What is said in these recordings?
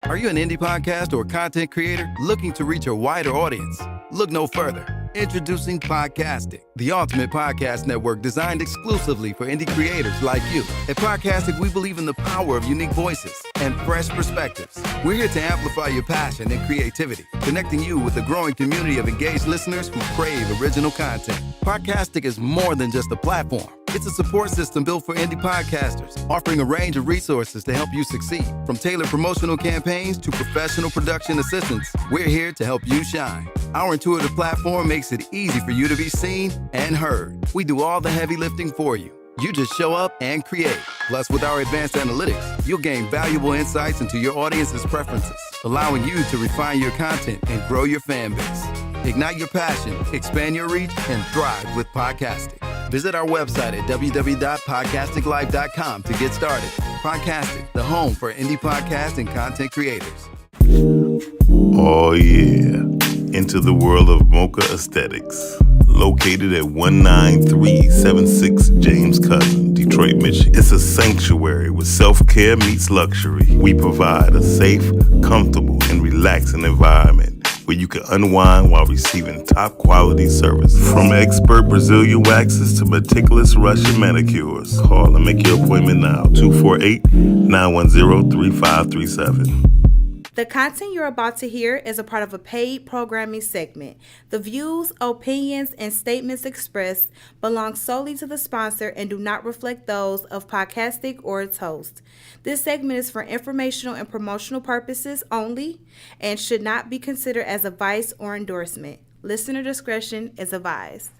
Are you an indie podcast or content creator looking to reach a wider audience? Look no further. Introducing Podcastic, the ultimate podcast network designed exclusively for indie creators like you. At Podcastic, we believe in the power of unique voices and fresh perspectives. We're here to amplify your passion and creativity, connecting you with a growing community of engaged listeners who crave original content. Podcastic is more than just a platform. It's a support system built for indie podcasters, offering a range of resources to help you succeed. From tailored promotional campaigns to professional production assistance, we're here to help you shine. Our intuitive platform makes it easy for you to be seen and heard. We do all the heavy lifting for you. You just show up and create. Plus, with our advanced analytics, you'll gain valuable insights into your audience's preferences, allowing you to refine your content and grow your fan base. Ignite your passion, expand your reach, and thrive with podcasting. Visit our website at www.podcasticlife.com to get started. Podcastic, the home for indie podcast and content creators. Oh yeah, into the world of Mocha Aesthetics. Located at 19376 James Cousin, Detroit, Michigan. It's a sanctuary where self-care meets luxury. We provide a safe, comfortable, and relaxing environment where you can unwind while receiving top quality service. From expert Brazilian waxes to meticulous Russian manicures. Call and make your appointment now. 248-910-3537. The content you're about to hear is a part of a paid programming segment. The views, opinions, and statements expressed belong solely to the sponsor and do not reflect those of Podcastic or its host. This segment is for informational and promotional purposes only and should not be considered as advice or endorsement. Listener discretion is advised.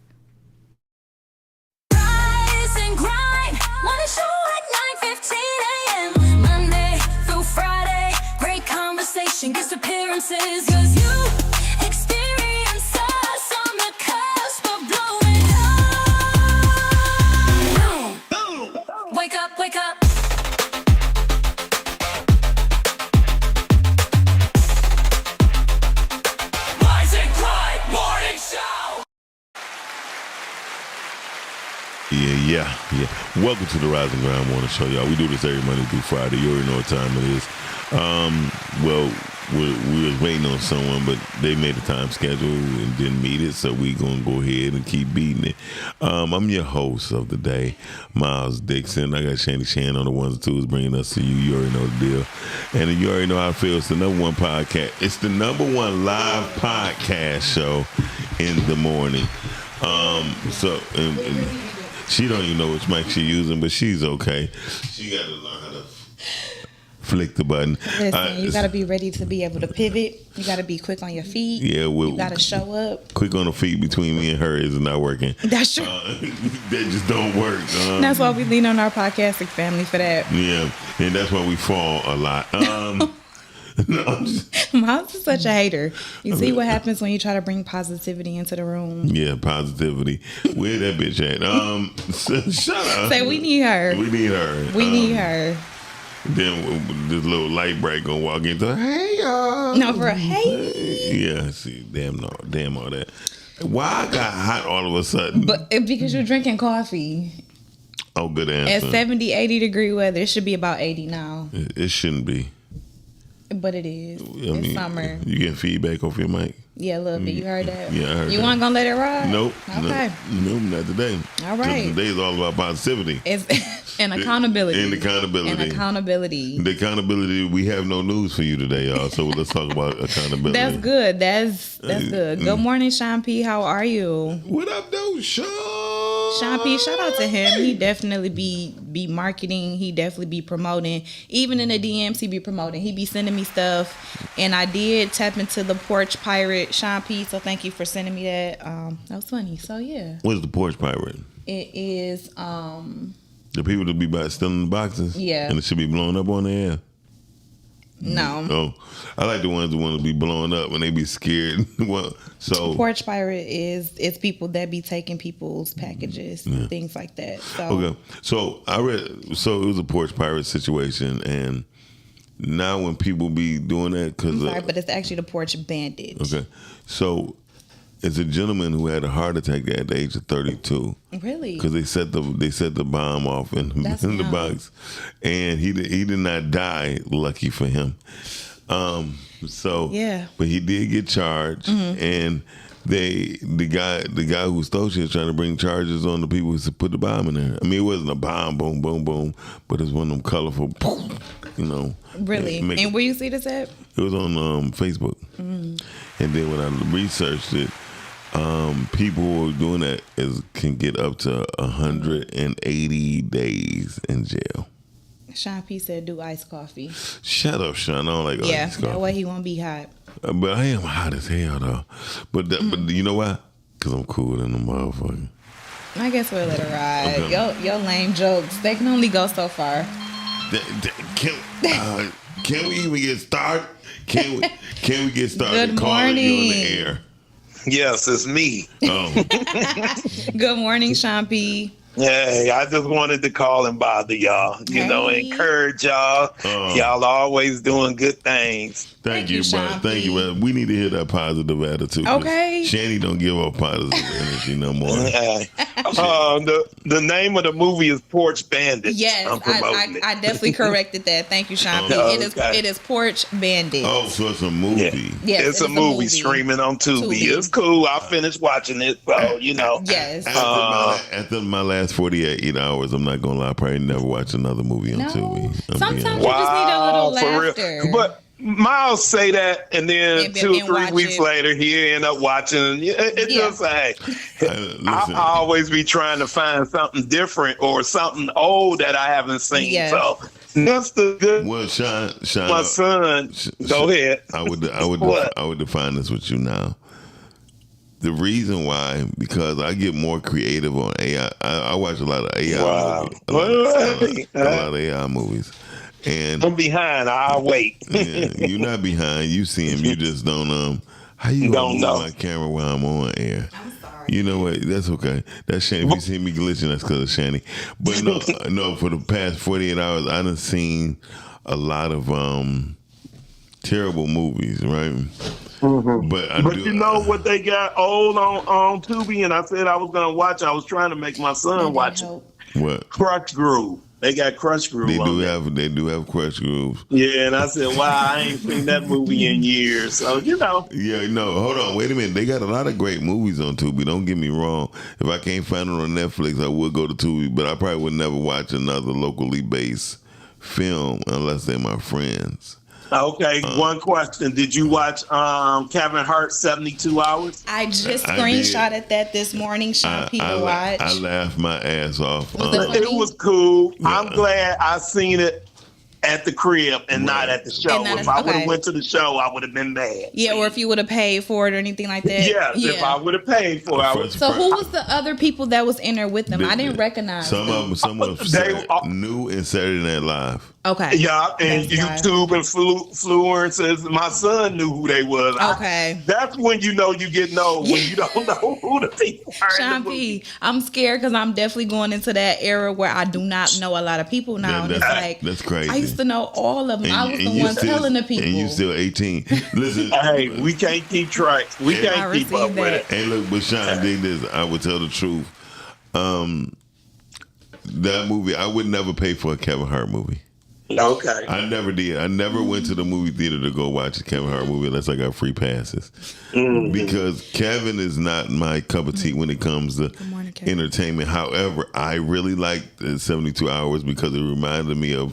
Rise and grind, wanna show at 9:15 a.m. Monday through Friday, great conversation, guest appearances, 'cause you experience us on the cusp of blowing up. Wake up, wake up. Rise and grind, morning show. Yeah. Welcome to the Rise and Grind Morning Show, y'all. We do this every Monday through Friday. You already know what time it is. Well, we was waiting on someone, but they made a time schedule and didn't meet it, so we gonna go ahead and keep beating it. I'm your host of the day, Miles Dixon. I got Shandy Shan on the ones and twos bringing us to you. You already know the deal, and you already know how it feels. It's the number one podcast. It's the number one live podcast show in the morning. So. And she don't even know which mic she's using, but she's okay. She got to learn how to flick the button. Listen, you got to be ready to be able to pivot. You got to be quick on your feet. Yeah, you got to show up. Quick on the feet between me and her is not working. That's true. That just don't work. That's why we lean on our podcasting family for that. Yeah, and that's why we fall a lot. Miles is such a hater. You see what happens when you try to bring positivity into the room. Yeah, positivity. Where that bitch at? Shut up. Say we need her. We need her. We need her. Then this little light bright gonna walk into, hey y'all. No, for hey. Yeah, see, damn all that. Why I got hot all of a sudden? But because you're drinking coffee. Oh, good answer. At 70, 80 degree weather, it should be about 80 now. It shouldn't be. But it is. It's summer. You getting feedback off your mic? Yeah, a little bit. You heard that? Yeah, I heard you that. weren't going to let it ride? Nope. Okay. Nope, not today. All right. Today is all about positivity. It's and accountability. And accountability. The accountability. We have no news for you today, y'all. So let's talk about accountability. That's good. That's good. Good morning, Sean P. How are you? What up, though, Sean? Sean P, shout out to him. He definitely be marketing. He definitely be promoting. Even in the DMs, he be promoting. He be sending me stuff. And I did tap into the Porch Pirate, Sean P. So thank you for sending me that. That was funny. So yeah. What's the Porch Pirate? It is the people that be stealing the boxes? Yeah. And it should be blown up on the air? No. Oh, I like the ones that want to be blown up when they be scared. Well, so Porch Pirate it's people that be taking people's packages, things like that. So okay, so I read. So it was a Porch Pirate situation, and now when people be doing that, because but it's actually the Porch Bandit. Okay, so it's a gentleman who had a heart attack at the age of 32. Really? Because they set the bomb off in the box, and he did not die. Lucky for him. So Yeah. but he did get charged, and the guy who stole shit is trying to bring charges on the people who put the bomb in there. I mean, it wasn't a bomb, boom, boom, boom, but it's one of them colorful, Really? And where you see this at? It was on Facebook, and then when I researched it, people who are doing that can get up to 180 days in jail. Sean P said do iced coffee. Shut up, Sean. I don't like iced coffee. That way he won't be hot. But I am hot as hell though. But you know why? Because I'm cool than the motherfucker. I guess we'll let it ride. Your lame jokes, they can only go so far. Can we even get started? Can we get started? Good Calling you on the morning. air. Yes, it's me. Oh, Good morning, Sean P. Hey, I just wanted to call and bother y'all. Encourage y'all. Y'all always doing good things. thank you, bro. Sean Thank P. you, bro. We need to hear that positive attitude. 'Cause Okay. Shanny don't give up positive energy no more. The name of the movie is Porch Bandits. Yes, I'm promoting I definitely corrected that. Thank you, Sean P. Okay. It is Porch Bandit. Oh, so it's a movie. Yes, it's a movie streaming on Tubi. It's cool. I finished watching it, so Yes. After my last 48 hours, I'm not gonna lie, I probably never watch another movie on No. Tubi. Sometimes you just need a little for laughter. real. But Miles say that, and then And 2 or 3 watch weeks it. later, he end up watching. It Yeah. just hey, Listen, I always be trying to find something different or something old that I haven't seen. Yeah. So that's the good. well, Sean, My son, go ahead. I would What? I would define this with you now. The reason why, because I get more creative on AI. I watch a lot of AI Wow. movies. A lot of AI movies. And I'm behind. I'll wait. yeah, you're not behind. You see him. You just don't. How you Don't move know. my camera while I'm on air? I'm sorry. You know what? That's okay. That's Shanny. If you see me glitching, that's because of Shanny. But no. For the past 48 hours, I done seen a lot of terrible movies, right? But But you know what they got old on Tubi, and I said I was gonna watch. I was trying to make my son watch it. What? Crush Groove. They got Crush Groove. They on there. they do have Crush Grooves. Yeah, and I said, wow, I ain't seen that movie in years. So Yeah, no, hold on, wait a minute. They got a lot of great movies on Tubi. Don't get me wrong. If I can't find it on Netflix, I would go to Tubi, but I probably would never watch another locally based film unless they're my friends. Okay, one question. Did you watch Kevin Hart's 72 Hours? I just I did. screenshotted that this morning, Sean P. to watch. I laughed my ass off. Was it funny? It was cool. Yeah. I'm glad I seen it at the crib and not at the show. And not If at- I would have okay. went to the show, I would have been mad. Yeah, or if you would have paid for it or anything like that. Yes, if I would have paid for it, I would. So who was the other people that was in there with them? I didn't recognize Some them. of them. Some of They- them new in Saturday Night Live. Okay. Yeah, and That's why. YouTube and influencers. My son knew who they was. Okay. That's when you know you get old, when you don't know who the people are. in the Sean movie. P, I'm scared because I'm definitely going into that era where I do not know a lot of people now. And it's like, That's crazy. I used to know all of them. I was the you one still- telling the people. And you still 18. Listen. Hey, we can't keep track. We Yeah. can't I keep up received with that. it. Hey, look, but Sean, dig this. I would tell the truth. That movie, I would never pay for a Kevin Hart movie. Okay. I never did. I never went to the movie theater to go watch a Kevin Hart movie unless I got free passes. Because Kevin is not my cup of tea when it comes to morning, Kevin. entertainment. However, I really liked 72 Hours because it reminded me of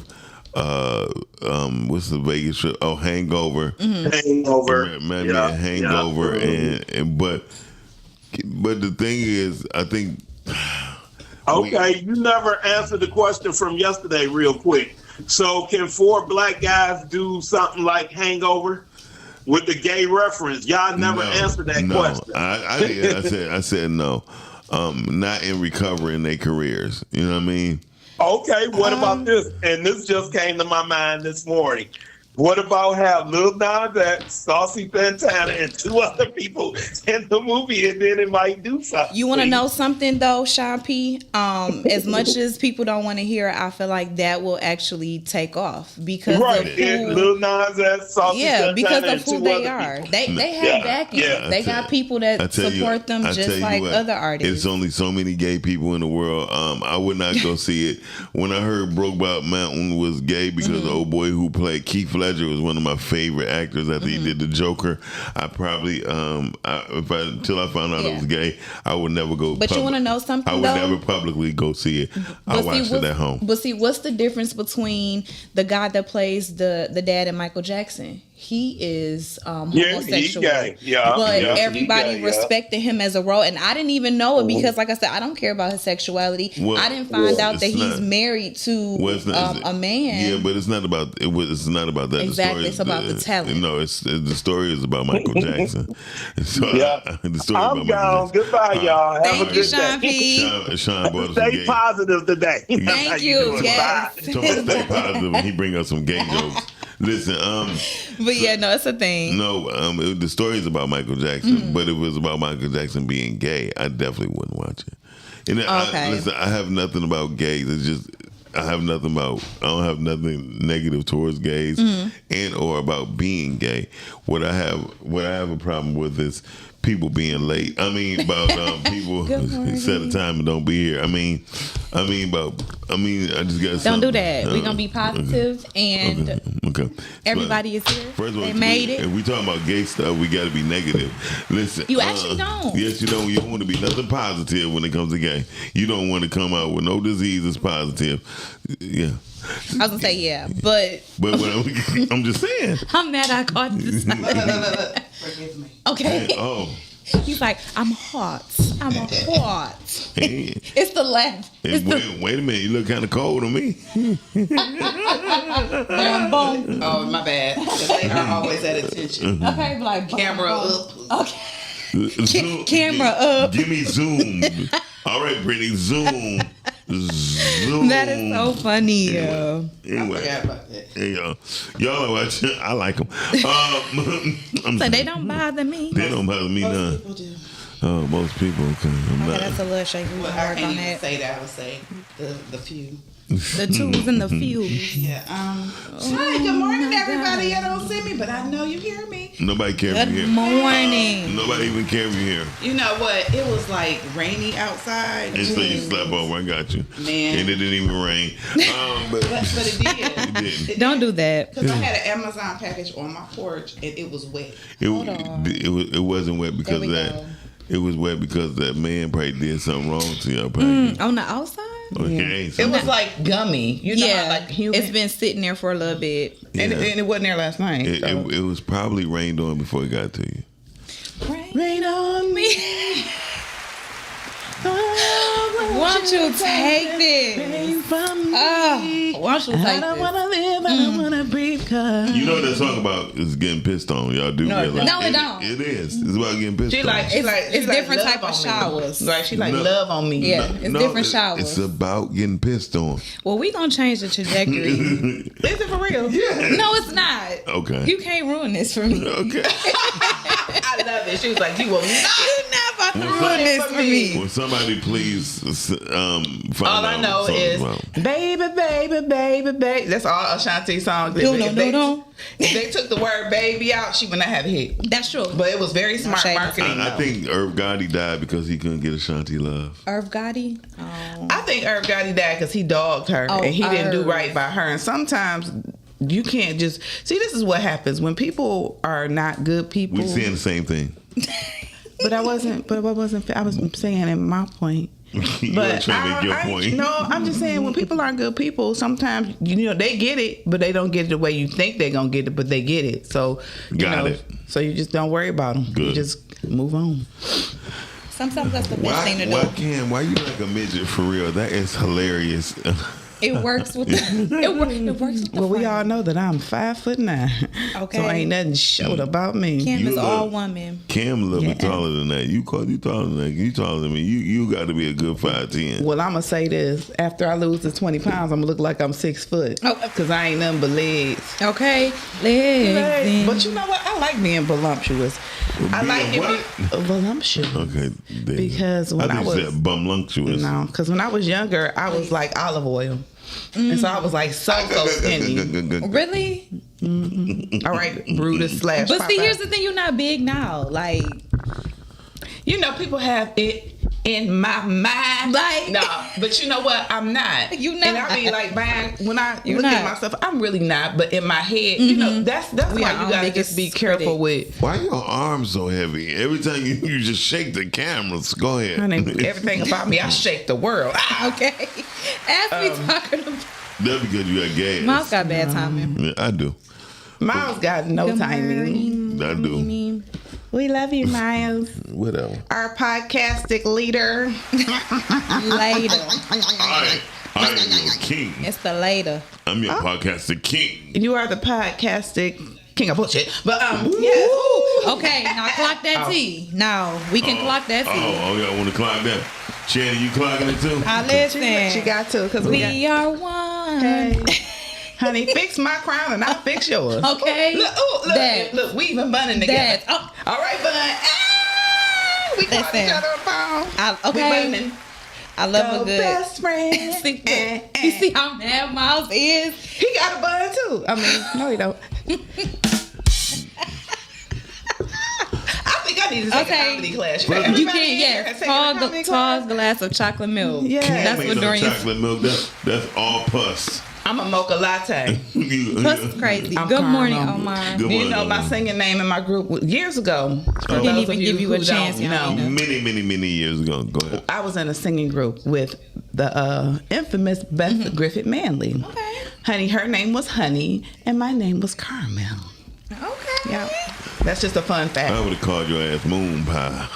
what's the Vegas trip? Oh, Hangover. Hangover. Reminded me of Hangover, and but the thing is, I think. Okay, you never answered the question from yesterday real quick. So can 4 black guys do something like Hangover with the gay reference? Y'all never answered that question. I did. I said no. Not in recovering their careers. You know what I mean? Okay, what about this? And this just came to my mind this morning. What about have Lil Nas X, Saucy Santana, and 2 other people in the movie, and then it might do something? You want to know something though, Sean P? As much as people don't want to hear it, I feel like that will actually take off because Right, of and who, Lil Nas X, Saucy Santana, because of and who 2 they other are. people. They have Yeah, backing. yeah. They got people that support them I tell just you like what, other artists. It's only so many gay people in the world. I would not go see it. When I heard Brokeback Mountain was gay because the old boy who played Keith Ledger was one of my favorite actors after he did the Joker. I probably until I found out it was gay, I would never go. But you want to know something? I would never publicly go see it. I watched it at home. But see, what's the difference between the guy that plays the dad in Michael Jackson? He is homosexual. He's gay. Yeah, but yeah, everybody he's gay, respected him as a role, and I didn't even know it because, like I said, I don't care about his sexuality. Well, I didn't find out that it's he's not- married to a man. Yeah, but it's not about it's not about that. Exactly, The story it's about the talent. No, the story is about Michael Jackson. So Yeah. the story I'm about Michael gone. Jackson. Goodbye, y'all. Have Thank a you, good Sean day. P. Sean brought us some Stay gay. positive today. Thank How you. doing? Yes. Bye. So stay positive, and he bring us some gay jokes. Listen, But yeah, no, it's a thing. no, the story is about Michael Jackson, but if it was about Michael Jackson being gay, I definitely wouldn't watch it. And Okay. listen, I have nothing about gays. It's just I don't have nothing negative towards gays and or about being gay. What I have a problem with is people being late. I mean about people set a time and don't be here. I just got Don't do that. We're gonna be positive and Okay. everybody is here. First of all, They made it. If we talking about gay stuff, we got to be negative. Listen, You actually don't. Yes, you don't. You don't want to be nothing positive when it comes to gay. You don't want to come out with no disease that's positive. Yeah, I was gonna say yeah, but but I'm just saying. I'm mad I caught this. Forgive me. Okay. Oh, He's like, I'm hot. I'm hot. hey, It's the laugh. It's the wait a minute. You look kind of cold on me. boom. Oh, my bad. 'Cause they are always at attention. Okay, like Camera up. Okay. Zoom, camera up. Give me zoom. All right, Brittany, zoom. Zoom. That is so funny. Anyway. I forgot about that. Hey, y'all are watching. I like them. I'm So they don't bother me. They don't bother me none. People do. Oh, most people. Okay, I'm Okay, not. that's a little shaky. We Well, can I work can't on even that. say that. I would say the few. The twos and the fews. Yeah. Hi, good morning, everybody. You don't see me, but I know you hear me. Nobody cares Good if you here. morning. Nobody even cares if you here. You know what? It was like rainy outside. And so you slept over. I got you. Man. And it didn't even rain. But But it did. it didn't. Don't do that. Because I had an Amazon package on my porch and it was wet. It wasn't wet because There we that. go. It was wet because that man probably did something wrong to your package. On the outside? Okay. So It was like gummy. You know, Yeah. how, like human. It's been sitting there for a little bit. and, Yeah. and it wasn't there last night. it, so. it was probably rained on before it got to you. Rain on me. Why don't you take this? Oh, why don't you take I don't this? want to live, I don't want to breathe, cause You know what that song about is getting pissed on. Y'all do No, it realize. don't. No, it don't. It is. It's about getting pissed she on. like, she like, It's she like different love type of on me. showers. Like she like No. love on me. Yeah, it's different showers. It's about getting pissed on. Well, we gonna change the trajectory. Is it for real? No, it's not. Okay. You can't ruin this for me. Okay. I love it. She was like, you will not. You never Well, ruin this for me. Will somebody please find All out I know what the song is, about? baby, baby, baby, baby. That's all Ashanti songs. No, no, no, no. If they took the word baby out, she would not have a hit. That's true. But it was very smart shade. marketing. I though. think Irv Gotti died because he couldn't get Ashanti love. Irv Gotti. Oh. I think Irv Gotti died because he dogged her Oh, and he didn't do Irv. right by her. And sometimes you can't just see. This is what happens when people are not good people. We saying the same thing. But I wasn't. But I wasn't. I was saying in my point. You were trying to make your point. No, I'm just saying when people aren't good people, sometimes you know they get it, but they don't get it the way you think they're gonna get it, but they get it. So you Got know, it. so you just don't worry about them. Good. You just move on. Sometimes that's the best thing to do. Why you like a midget for real? That is hilarious. It works with it works with the Well, we frame. all know that I'm 5'9". Okay. So ain't nothing short about me. Cam You is look- all woman. Cam a little bit Yeah. taller than that. You taller than that. You taller than me. You got to be a good 5'10". Well, I'm gonna say this: after I lose the 20 pounds, I'm gonna look like I'm 6 foot. Oh. Cause I ain't nothing but legs. Okay. Legs. But you know what? I like being voluptuous. I like Being it voluptuous. Okay. there. Because when I think was- you said bumlunctuous. No, because when I was younger, I was like olive oil. And so I was like so skinny. Really? All right, Brutus / But see, Popeye. here's the thing: you're not big now. Like, You know, people have it in my mind. Like- no, but you know what? I'm not. You not. And I be like, man, when I You look at not. myself, I'm really not. But in my head, you know, that's We why are you gotta biggest just be careful critic. with. Why your arms so heavy? Every time you just shake the cameras. Go ahead. Honey, everything about me, I shake the world. Okay. As we talking about, That's because you got gas. Miles got bad timing. Yeah, I do. Miles got no Good timing. morning. I do. We love you, Miles. Whatever. Our podcastic leader. Later. I am your king. It's the later. I'm your podcasting king. You are the podcastic king of bullshit. But yes. Okay, now clock that T. Now we can clock that T. Oh, y'all want to clock that? Shannon, you clocking it too? I listen. She got to, because We are one. Hey. Honey, fix my crown and I'll fix yours. Okay. Look, That. look, we even bunning together. That. Oh, All right, bun. Ah, we called Listen. each other on the phone. okay. We bunning. I love Go a good. best friend. See, you see how mad Miles is? He got a bun too. I mean, no, he don't. I think I need to take Okay. a comedy class. You You Everybody can, in here yes. has taken a comedy class? Tall glass of chocolate milk. Yeah. That's Ain't what no Dorian. chocolate milk. That's all pus. I'm a mocha latte. Plus it's crazy. I'm Good morning, caramel. Omar. Good You morning, know my Omar. singing name in my group years ago. For Didn't those even of you give you a who chance, don't know, Yamina. Many years ago. Go ahead. I was in a singing group with the infamous Beth Griffith Manley. Okay. Honey, her name was Honey, and my name was Carmel. Okay. Yeah, that's just a fun fact. I would have called your ass moon pie.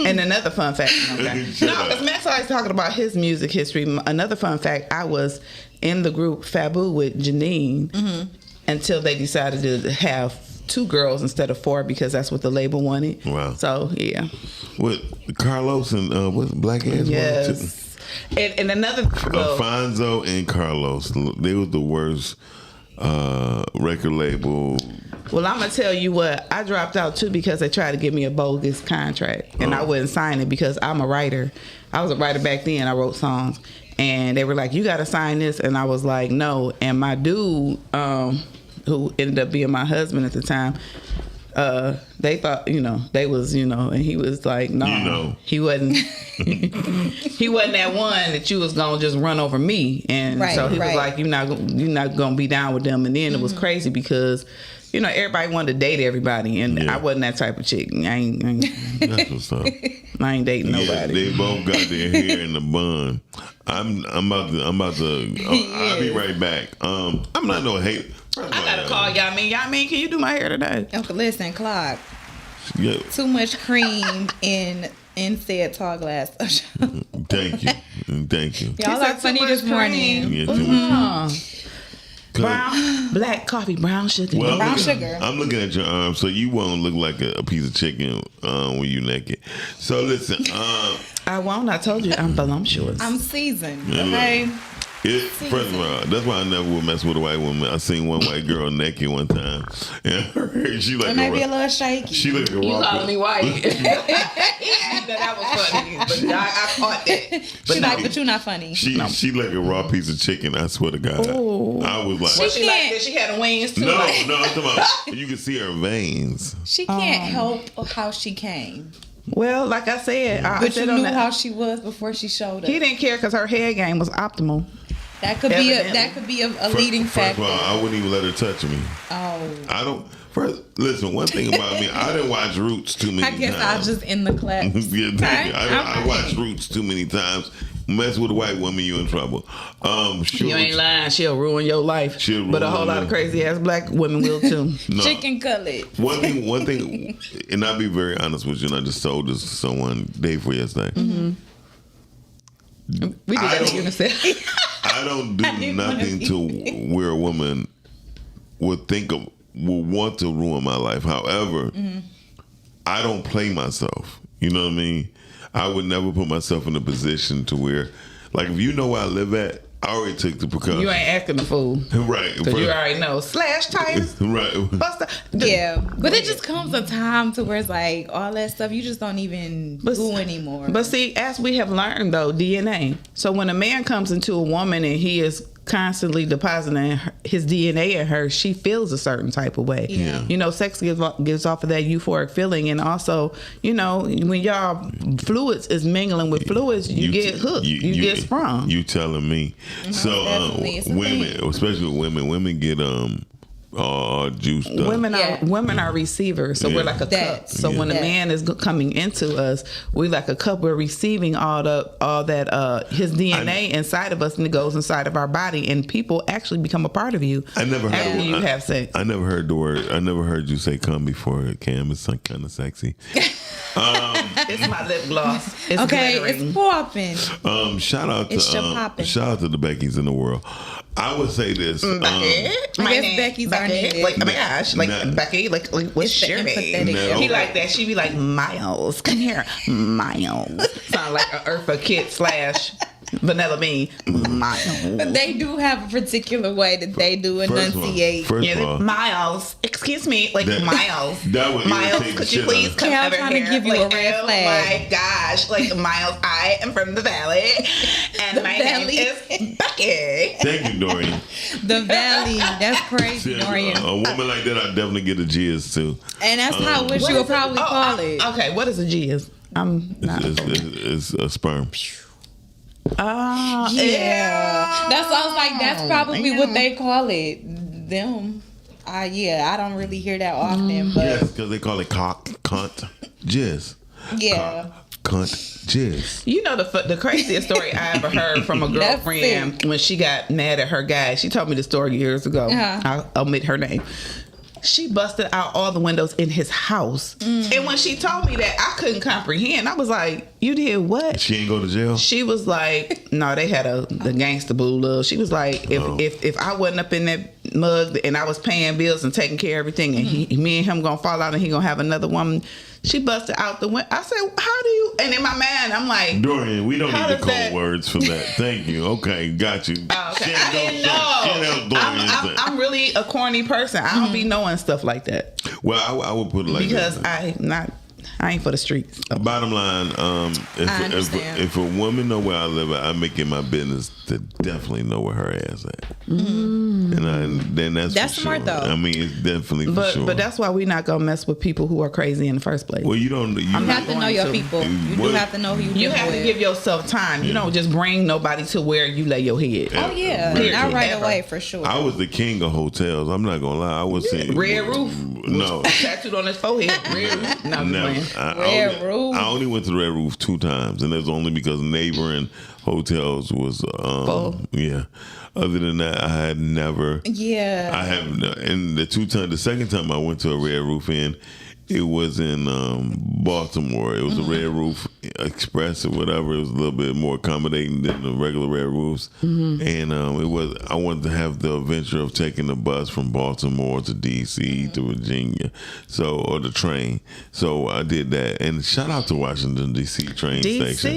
And another fun fact. Okay. Shut No, up. because Matt's always talking about his music history. Another fun fact, I was in the group Fabu with Janine until they decided to have 2 girls instead of 4 because that's what the label wanted. Wow. So, yeah. What Carlos and what's Black Ass? Yes. And another... well, Alfonso and Carlos. They were the worst record label. Well, I'm gonna tell you what, I dropped out too because they tried to give me a bogus contract and I wouldn't sign it because I'm a writer. I was a writer back then. I wrote songs, and they were like, "You gotta sign this," and I was like, "No." And my dude, who ended up being my husband at the time, they thought, they was, and he was like, "No, he wasn't." He wasn't that one that you was gonna just run over me, and Right, so he was right. like, "You're not gonna be down with them." And then it was crazy because, everybody wanted to date everybody, and Yeah. I wasn't that type of chick. I ain't That's what's up. dating Yeah, nobody. they both got their hair in the bun. I'm about to. I'll be right back. I'm not no hate. I gotta call Yamin. Yamin, can you do my hair today? Okay, listen, clock. Yeah, Too much cream in said tall glass. thank you, thank you. Y'all are funny this morning. Yeah, too much. Brown, black coffee, brown sugar. Well, Brown sugar. I'm looking at your arms, so you won't look like a piece of chicken when you naked. So listen, I won't. I told you I'm voluptuous. I'm seasoned. Yeah, Okay. First of all, that's why I never would mess with a white woman. I seen one white girl naked one time, and she like It might be a raw. little shaky. She like a You raw. calling me white? That was funny, but I caught that. She like, but you not funny. She like a raw piece of chicken. I swear to God. Ooh. I was like, Was she like that? She had wings too. no, like- no. I'm talking about you can see her veins. She can't help how she came. Well, like I said, I But you said on knew that- how she was before she showed up. he didn't care because her head game was optimal. That could be a leading First factor. of all, I wouldn't even let her touch me. Oh. I don't. First, listen. One thing about me, I didn't watch Roots too many I guess times. I'll just end the class. Yeah, thank you. I Okay. watched Roots too many times. Mess with a white woman, you in trouble. Sure. You ain't lying. She'll ruin your life. She'll But a ruin whole lot of your- crazy ass black women will too. No. Chicken cutlet. One thing, and I'll be very honest with you, and I just told this to someone day before yesterday. Mm-hmm. We did that at UNICEF. I don't do didn't wanna nothing be to where a woman would want to ruin my life. However, I don't play myself. You know what I mean? I would never put myself in a position to where, like, if you know where I live at, I already took the precaution. You ain't acting the fool. Right. Because you already know. Slash tires. Right. Buster. Yeah, but it just comes a time to where it's like all that stuff you just don't even do anymore. But see, as we have learned though, DNA. So when a man comes into a woman and he is constantly depositing his DNA in her, she feels a certain type of way. Yeah. You know, sex gives off of that euphoric feeling, and also, you know, when y'all fluids is mingling with fluids, you get hooked, you get sprung. You telling me? So definitely. It's a women, especially women get juiced up. Women are receivers, so we're like a cup. So when a man is coming into us, we like a cup. We're receiving all that his DNA inside of us, and it goes inside of our body, and people actually become a part of you. I never heard after you have sex. I never heard the word. I never heard you say "come" before. Cam, it's kind of sexy. It's my lip gloss. It's Okay, glittering. it's popping. Shout out It's your poppin'. shout out to the Beckys in the world. I would say this. I guess Becky's are needed. Like, oh my gosh, like Nah. Becky, like what's It's the your name? empathetic. No. He like that. She be like, Miles, come here, Miles. Sound like an Eartha Kitt / Vanilla Bean, Miles. But they do have a particular way that they do enunciate. First of all, Miles, excuse me, like That- Miles. that would Miles, irritate the could you shit please out of come me. Yeah, I'm over trying to here? give you a Like, red oh flag. my gosh, like Miles, I am from the Valley, and my Valley. name is Becky. thank you, Dorian. The Valley, that's crazy, Seriously, Dorian. a woman like that, I definitely get a jizz too. And that's how I wish What you would is it? probably call it. Okay, what is a jizz? I'm not. It's a sperm. Yeah. That's why I was like, that's probably what they call it. Them. I don't really hear that often, but Yes, because they call it cock, cunt, jizz. yeah. Cunt, jizz. You know the craziest story I ever heard from a That's girlfriend when she got mad at her guy. She told me the story years ago. Uh-huh. I'll omit her name. She busted out all the windows in his house. And when she told me that, I couldn't comprehend. I was like, you did what? She ain't go to jail? She was like, no, they had the gangster boo love. She was like, if I wasn't up in that mug and I was paying bills and taking care of everything, and me and him gonna fall out and he gonna have another woman. She busted out the window. I said, how do you? And in my mind, I'm like, Dorian, we don't How need the does cold that- words for that. Thank you. Okay, got you. okay. I didn't know. I'm really a corny person. I don't be knowing stuff like that Well, I would put it like because this. I ain't for the streets. So. Bottom line, I understand. if a woman know where I live, I make it my business to definitely know where her ass at. And then that's That's for smart, sure. though. I mean, it's definitely for sure. But that's why we not gonna mess with people who are crazy in the first place. well, you don't. You You have to know your going to. people. You What? do have to know who You live have to with. give yourself time. You don't just bring nobody to where you lay your head. Oh yeah, Period. not right Ever. away for sure. I was the king of hotels. I'm not gonna lie. I was saying Red roof. No. Tattooed on his forehead. Red roof. No, I'm Never. just playing. Red Roof. I only went to the Red Roof 2 times, and that's only because neighboring hotels was Full. yeah. Other than that, I had never. Yeah. I have, and the second time I went to a Red Roof Inn, it was in Baltimore. It was a Red Roof Express or whatever. It was a little bit more accommodating than the regular Red Roofs, and it was. I wanted to have the adventure of taking the bus from Baltimore to DC to Virginia, or the train. So I did that, and shout out to Washington DC train station.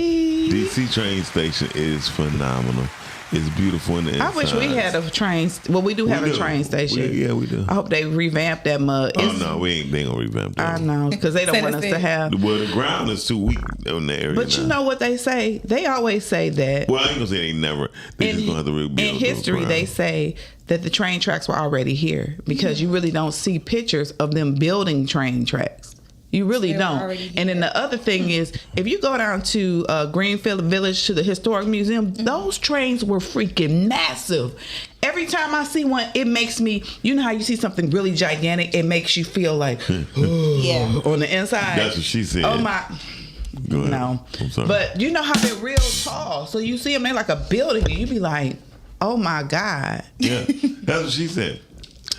DC train station is phenomenal. It's beautiful in the inside. I wish we had a train. Well, we do have a train station. Yeah, we do. I hope they revamp that mud. Oh no, they ain't gonna revamp that. I know because they don't Say want the us thing. to have. Well, the ground is too weak in the area. But you now. know what they say? They always say that Well, I ain't gonna say they never. They just gonna have to rebuild. in history, they say that the train tracks were already here because you really don't see pictures of them building train tracks. You really They were don't. already And then the other thing is, if you go down to Greenfield Village to the Historic Museum, those trains were freaking massive. Every time I see one, it makes me, you know how you see something really gigantic, it makes you feel like, Yeah. on the inside. That's what she said. Oh my. Go ahead. No. I'm sorry. But you know how they're real tall. So you see them, they're like a building, and you be like, oh my God. Yeah, that's what she said.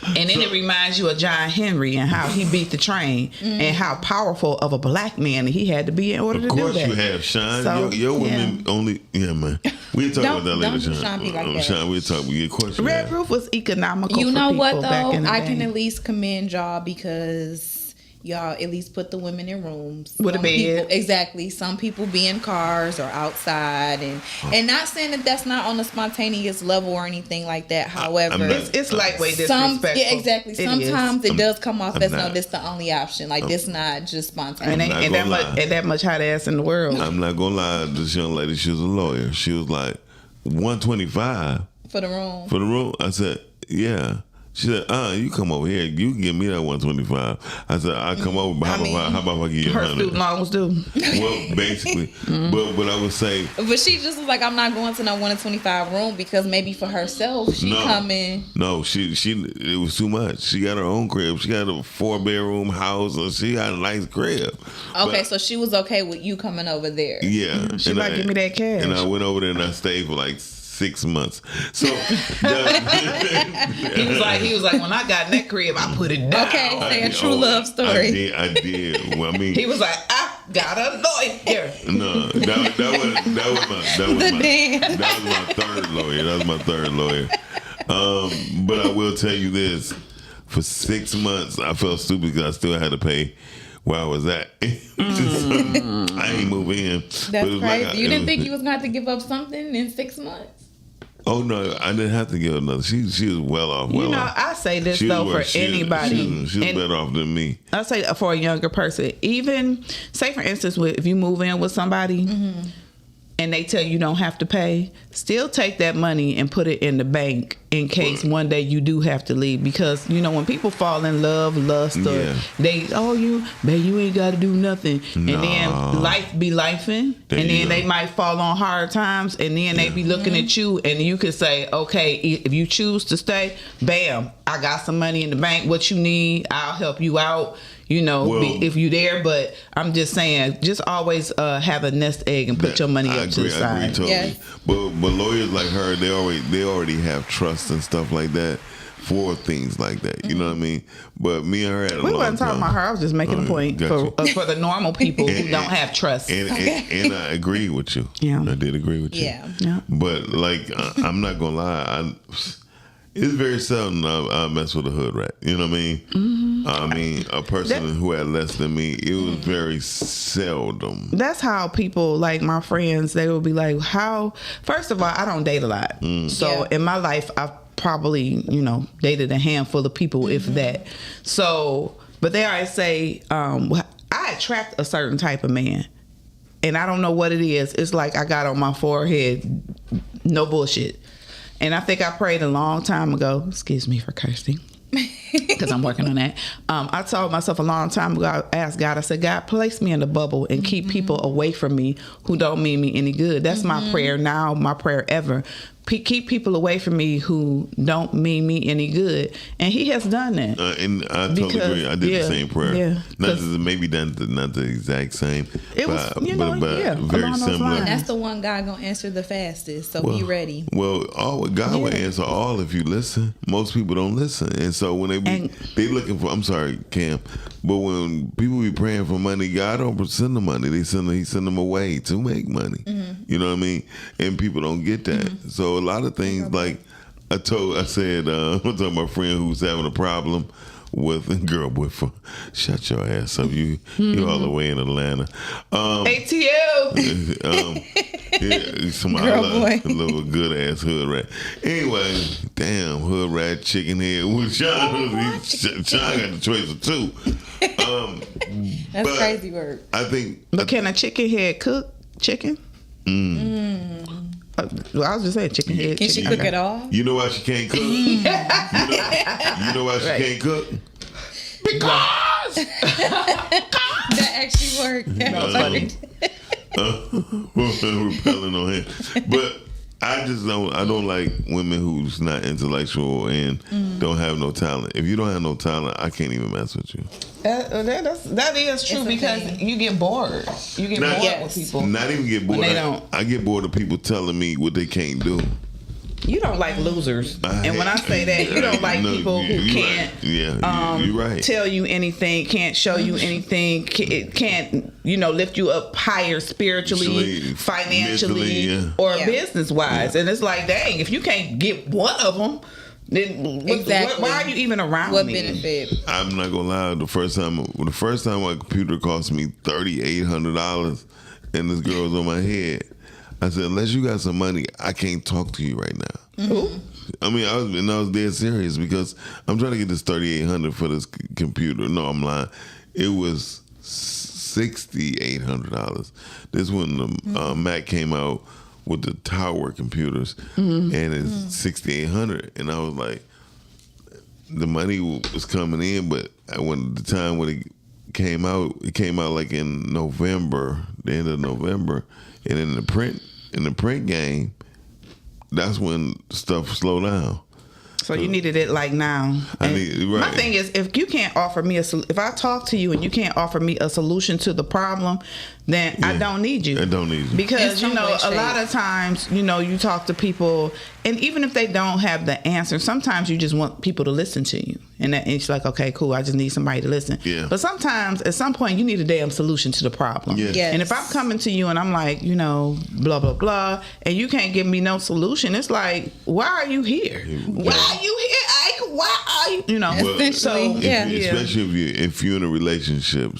And then it reminds you of John Henry and how he beat the train and how powerful of a black man he had to be in order Of to do course that. you have, Sean. So, your women only. Yeah, man. We'll talk about that later, Don't do Sean. Sean be like that. Sean, we'll talk. Of course you Red have. Roof was economical You for know people what back though? in the I day. can at least commend y'all because y'all at least put the women in rooms With a Some bed. people- exactly. Some people be in cars or outside, and not saying that that's not on a spontaneous level or anything like that. However, I'm not- It's lightweight disrespectful. yeah, exactly. It is. Sometimes it does come off I'm as not. no, this the only option. Like this not just spontaneous. And, I'm not and that gonna much, lie. and that much hot ass in the world. I'm not gonna lie. This young lady, she was a lawyer. She was like 125 For the room. For the room? I said, yeah. She said, you come over here. You can give me that $125. I said, I come over, but how about if I give you Her $100? student loans do. Well, basically. But I would say, But she just was like, I'm not going to no 125 room because maybe for herself she coming. No, she it was too much. She got her own crib. She got a 4-bedroom house, so she got a nice crib. Okay, But, so she was okay with you coming over there. yeah. She like, give me that cash. And I went over there and I stayed for like 6 months. So He was like, when I got in that crib, I put it down. Okay, say a true love story. I did. Well, I mean, He was like, I got a lawyer. no, that was my third lawyer. That was my third lawyer. But I will tell you this: for 6 months, I felt stupid because I still had to pay where I was at. I ain't move in. That's But it was crazy. like You didn't think you was going to have to give up something in 6 months? Oh no, I didn't have to give another. She was well off. You know, I say this though for anybody. She was better off than me. I say for a younger person, even say for instance, if you move in with somebody and they tell you don't have to pay, still take that money and put it in the bank in case one day you do have to leave. Because you know when people fall in love, lust, or you ain't got to do nothing, and then life be lifing, and then they might fall on hard times, and then they be looking at you, and you could say, okay, if you choose to stay, bam, I got some money in the bank. What you need, I'll help you out. You know, if you there, but I'm just saying, just always have a nest egg and put your money up to the side. I agree totally. Yes. But lawyers like her, they already have trust and stuff like that for things like that. You know what I mean? But me and her had a We long wasn't talking time. about her. I was just making a point for the normal people who don't have trust. And I agree with you. Yeah. I did agree with you. Yeah. But like, I'm not gonna lie. It's very seldom I mess with a hood rat. You know what I mean? I mean, a person who had less than me, it was very seldom. That's how people, like my friends, they will be like, how, first of all, I don't date a lot. So in my life, I've probably, dated a handful of people, if that. So, but they always say, I attract a certain type of man. And I don't know what it is. It's like I got on my forehead, no bullshit. And I think I prayed a long time ago. Excuse me for cursing, because I'm working on that. I told myself a long time ago, I asked God, I said, God, place me in a bubble and keep people away from me who don't mean me any good. That's my prayer now, my prayer ever. Keep people away from me who don't mean me any good. And he has done that. And I totally agree. I did the same prayer. Yeah, not the exact same. It was, but very along those similar. lines. And that's the one God gonna answer the fastest. So be ready. Well, God will answer all if you listen. Most people don't listen, and so when they looking for. I'm sorry, Cam, but when people be praying for money, God don't send them money. He send them away to make money. You know what I mean? And people don't get that. So a lot of things like I said, I'm talking about a friend who's having a problem with boyfriend. Shut your ass up. You all the way in Atlanta. ATL. A little good ass hood rat. Anyway, damn hood rat chicken head. Sean got the choice of two. That's crazy work. I think. But can a chicken head cook chicken? I was just saying chicken head. Can she cook it all? You know why she can't cook? You know why she can't cook? Because that actually worked. repelling on him. But I don't like women who's not intellectual and don't have no talent. If you don't have no talent, I can't even mess with you. That is true because you get bored. You get bored with people. Not even get bored. They don't. I get bored of people telling me what they can't do. You don't like losers. And when I say that, you don't like people who can't you're right. tell you anything, can't show you anything, can't lift you up higher spiritually, financially, or business-wise. And it's like, dang, if you can't get one of them, then why are you even around me? What benefit? I'm not gonna lie. The first time my computer cost me $3,800 and this girl was on my head, I said, unless you got some money, I can't talk to you right now. I mean, I was dead serious because I'm trying to get this $3,800 for this computer. No, I'm lying. It was $6,800. This when the Mac came out with the tower computers, and it's 6,800, and I was like, the money was coming in, but when it came out like in November, the end of November, and in the print game, that's when stuff slowed down. So you needed it like now. My thing is, if you can't offer me if I talk to you and you can't offer me a solution to the problem, then I don't need you. I don't need you. Because, a lot of times, you talk to people, and even if they don't have the answer, sometimes you just want people to listen to you. And it's like, okay, cool, I just need somebody to listen. Yeah. But sometimes, at some point, you need a damn solution to the problem. Yes. Yes. And if I'm coming to you and I'm like, blah, blah, blah, and you can't give me no solution, it's like, why are you here? Why are you here, Ike? Why are you, Well, Essentially, especially if you're in a relationship,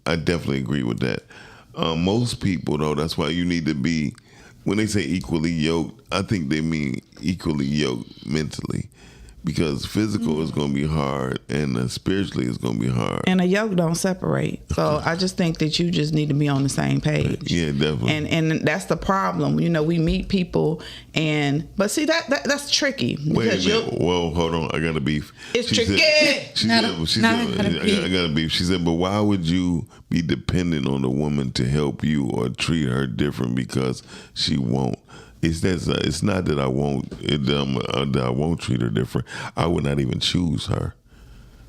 I definitely agree with that. Most people, though, that's why you need to be, when they say equally yoked, I think they mean equally yoked mentally. Because physical is going to be hard, and spiritually is going to be hard. And a yoke don't separate. So I just think that you just need to be on the same page. Yeah, definitely. And that's the problem. We meet people, but see that's tricky. Wait a minute. Well, hold on. I got a beef. It's tricky. I got a beef. She said, but why would you be dependent on a woman to help you or treat her different because she won't? It's not that I won't that I won't treat her different. I would not even choose her.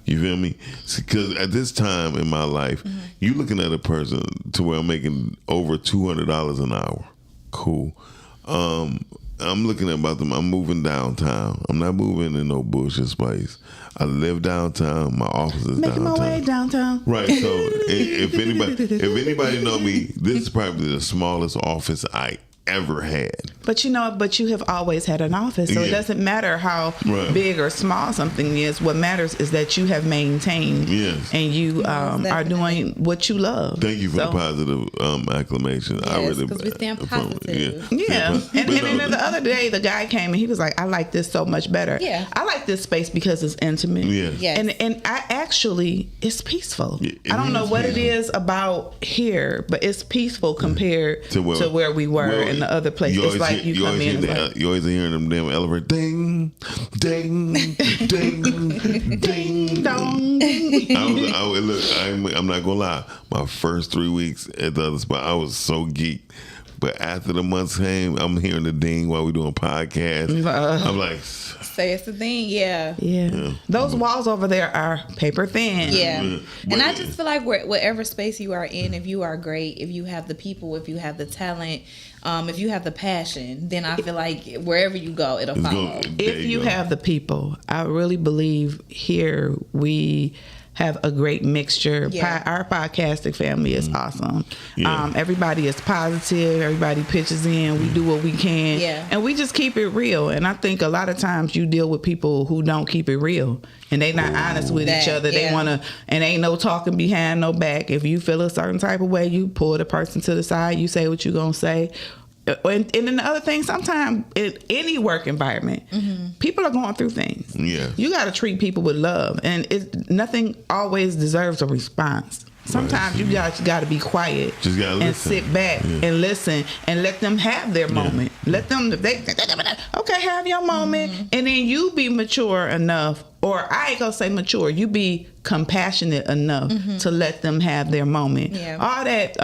You feel me? Because at this time in my life, you looking at a person to where I'm making over $200 an hour. Cool. I'm looking at them. I'm moving downtown. I'm not moving in no bullshit space. I live downtown. My office is making downtown. my way downtown. Right. So if anybody know me, this is probably the smallest office I ever had. But you have always had an office, so it doesn't matter how big or small something is. What matters is that you have maintained, and you are doing what you love. Thank you for the positive acclamation. Yes, I really, because we stand positive. Yeah. And then the other day, the guy came and he was like, "I like this so much better. Yeah. I like this space because it's intimate. Yes. And I actually, it's peaceful. I don't know what it is about here, but it's peaceful compared to where we were in the other place. It's like you come in. You always hearing them damn elevator ding, ding, ding, ding, dong. I'm not gonna lie. My first 3 weeks at the other spot, I was so geeked. But after the months came, I'm hearing the ding while we doing podcasts. I'm like, say it's the thing, yeah. Those walls over there are paper thin. Yeah. And I just feel like whatever space you are in, if you are great, if you have the people, if you have the talent, if you have the passion, then I feel like wherever you go, it'll follow. If you have the people, I really believe here we have a great mixture. Our podcasting family is awesome. Everybody is positive. Everybody pitches in. We do what we can. And we just keep it real. And I think a lot of times you deal with people who don't keep it real. And they not honest with each other. They want to, and ain't no talking behind no back. If you feel a certain type of way, you pull the person to the side. You say what you going to say. And then the other thing, sometimes in any work environment, people are going through things. Yeah. You got to treat people with love. And nothing always deserves a response. Sometimes you guys got to be quiet and sit back and listen and let them have their moment. Let them, have your moment. And then you be mature enough, or I ain't gonna say mature, you be compassionate enough to let them have their moment. All that,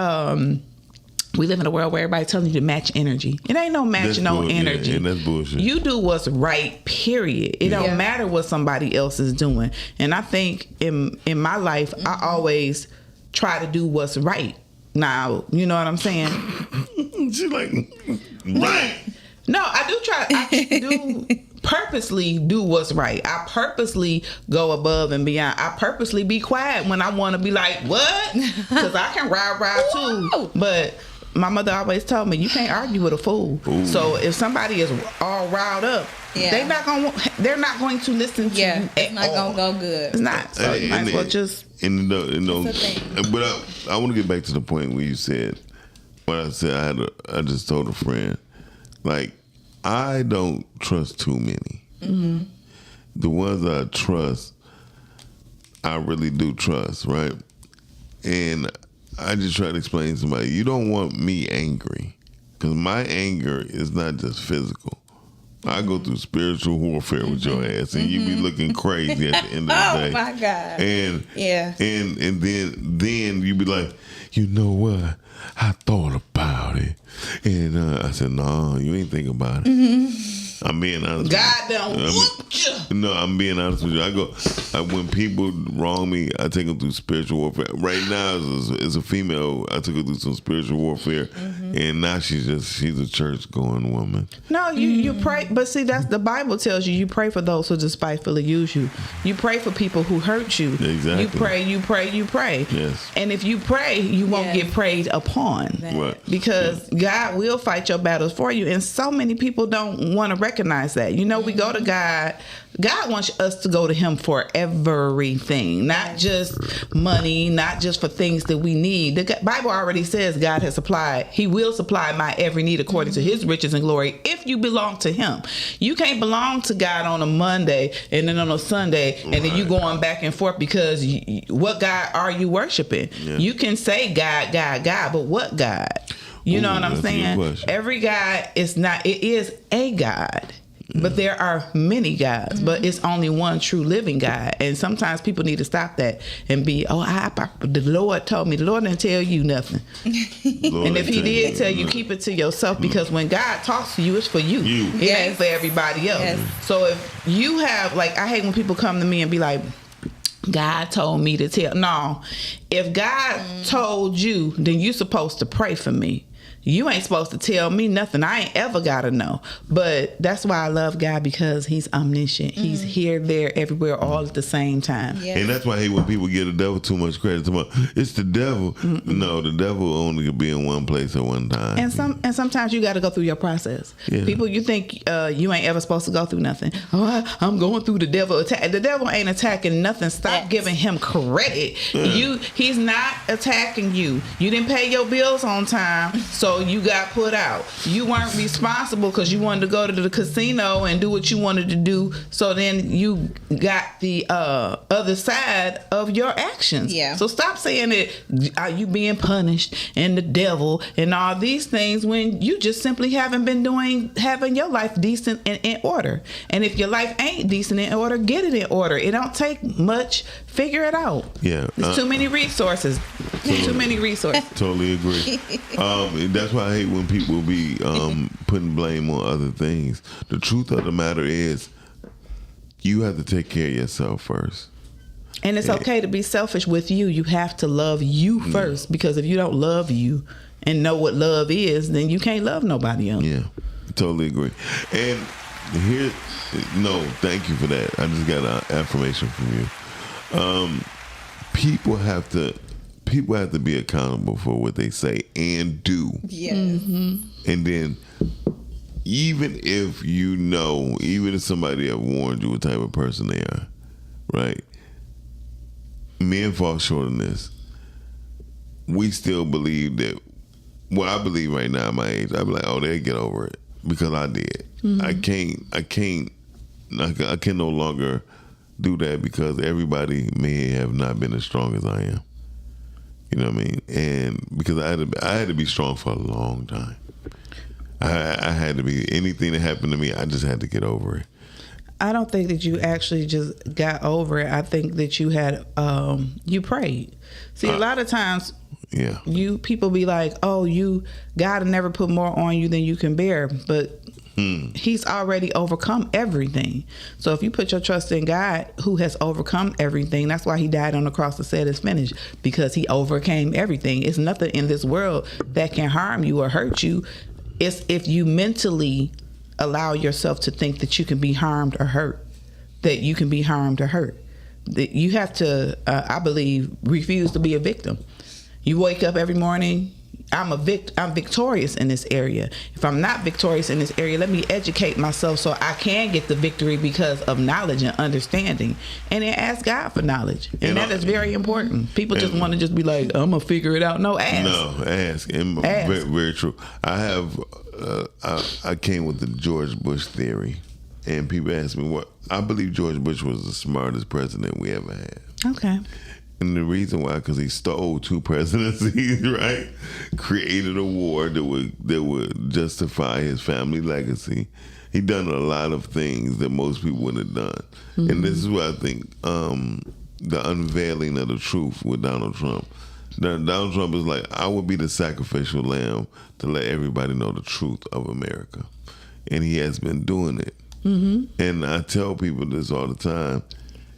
we live in a world where everybody's telling you to match energy. It ain't no matching no energy. Yeah, and that's bullshit. You do what's right, period. It don't matter what somebody else is doing. And I think in my life, I always try to do what's right. Now, you know what I'm saying? She's like, right. No, I do purposely do what's right. I purposely go above and beyond. I purposely be quiet when I want to be like, what? Because I can ride too. But my mother always told me, you can't argue with a fool. Ooh. So if somebody is all riled up, they're not going to listen to you. It's not going to go good. It's not. So you might as well just. But I want to get back to the point where you said, when I said I just told a friend, like, I don't trust too many. Mm-hmm. The ones I trust, I really do trust, right? And I just try to explain to somebody, you don't want me angry. Because my anger is not just physical. I go through spiritual warfare with your ass, and you be looking crazy at the end of the day. Oh my God! And yeah, and then you be like, you know what? I thought about it, and I said, no, you ain't thinking about it. I'm being honest. God done whooped you. No, I'm being honest with you. When people wrong me, I take them through spiritual warfare. Right now, as a female, I took her through some spiritual warfare, and now she's a church going woman. No, you pray, but see, that's the Bible tells you pray for those who despitefully use you. You pray for people who hurt you. Exactly. You pray. Yes. And if you pray, you won't get preyed upon. Right. Because God will fight your battles for you, and so many people don't want to recognize that. You know, we go to God. God wants us to go to Him for everything, not just money, not just for things that we need. The Bible already says God has supplied. He will supply my every need according to His riches and glory if you belong to Him. You can't belong to God on a Monday and then on a Sunday and then you going back and forth because what God are you worshiping? Yeah. You can say God, but what God? You know what I'm saying? Every God is not, it is a God. But there are many gods, but it's only one true living God. And sometimes people need to stop that and be, the Lord told me. The Lord didn't tell you nothing. And if He did tell you, keep it to yourself, because when God talks to you, it's for you. It ain't for everybody else. Yes. So if you have, like, I hate when people come to me and be like, God told me to tell. No, if God told you, then you're supposed to pray for me. You ain't supposed to tell me nothing. I ain't ever got to know. But that's why I love God, because He's omniscient. He's here, there, everywhere, all at the same time. Yes. And that's why I hate when people give the devil too much credit. It's the devil. No, the devil only can be in one place at one time. And sometimes you got to go through your process. Yeah. People, you think you ain't ever supposed to go through nothing. I'm going through the devil attack. The devil ain't attacking nothing. Stop giving him credit. He's not attacking you. You didn't pay your bills on time, so you got put out. You weren't responsible because you wanted to go to the casino and do what you wanted to do. So then you got the other side of your actions. Yeah. So stop saying that are you being punished and the devil and all these things when you just simply haven't been having your life decent and in order. And if your life ain't decent in order, get it in order. It don't take much. Figure it out. Yeah. There's too many resources. Too many resources. Totally agree. That's why I hate when people be putting blame on other things. The truth of the matter is, you have to take care of yourself first. And it's okay to be selfish with you. You have to love you first, because if you don't love you and know what love is, then you can't love nobody else. Yeah, totally agree. And here, thank you for that. I just got an affirmation from you. People have to be accountable for what they say and do. Yeah. Mm-hmm. And then even if even if somebody have warned you what type of person they are, right? Men fall short in this. We still believe that, I believe right now at my age, I'd be like, they'll get over it because I did. Mm-hmm. I can no longer do that because everybody may have not been as strong as I am. You know what I mean? And because I had to be strong for a long time. I had to be, anything that happened to me, I just had to get over it. I don't think that you actually just got over it. I think that you had, you prayed. See, a lot of times, people be like, God will never put more on you than you can bear. But He's already overcome everything. So if you put your trust in God, who has overcome everything, that's why He died on the cross and said it's finished, because He overcame everything. It's nothing in this world that can harm you or hurt you. It's if you mentally allow yourself to think that you can be harmed or hurt, that you can be harmed or hurt. That you have to, I believe, refuse to be a victim. You wake up every morning, I'm victorious in this area. If I'm not victorious in this area, let me educate myself so I can get the victory because of knowledge and understanding. And then ask God for knowledge. And that is very important. People just want to just be like, I'm going to figure it out. No, ask. No, ask. Very, very true. I came with the George Bush theory. And people ask me I believe George Bush was the smartest president we ever had. Okay. And the reason why, because he stole 2 presidencies, right? Created a war that would justify his family legacy. He done a lot of things that most people wouldn't have done. Mm-hmm. And this is what I think, the unveiling of the truth with Donald Trump. Donald Trump is like, I would be the sacrificial lamb to let everybody know the truth of America. And he has been doing it. Mm-hmm. And I tell people this all the time.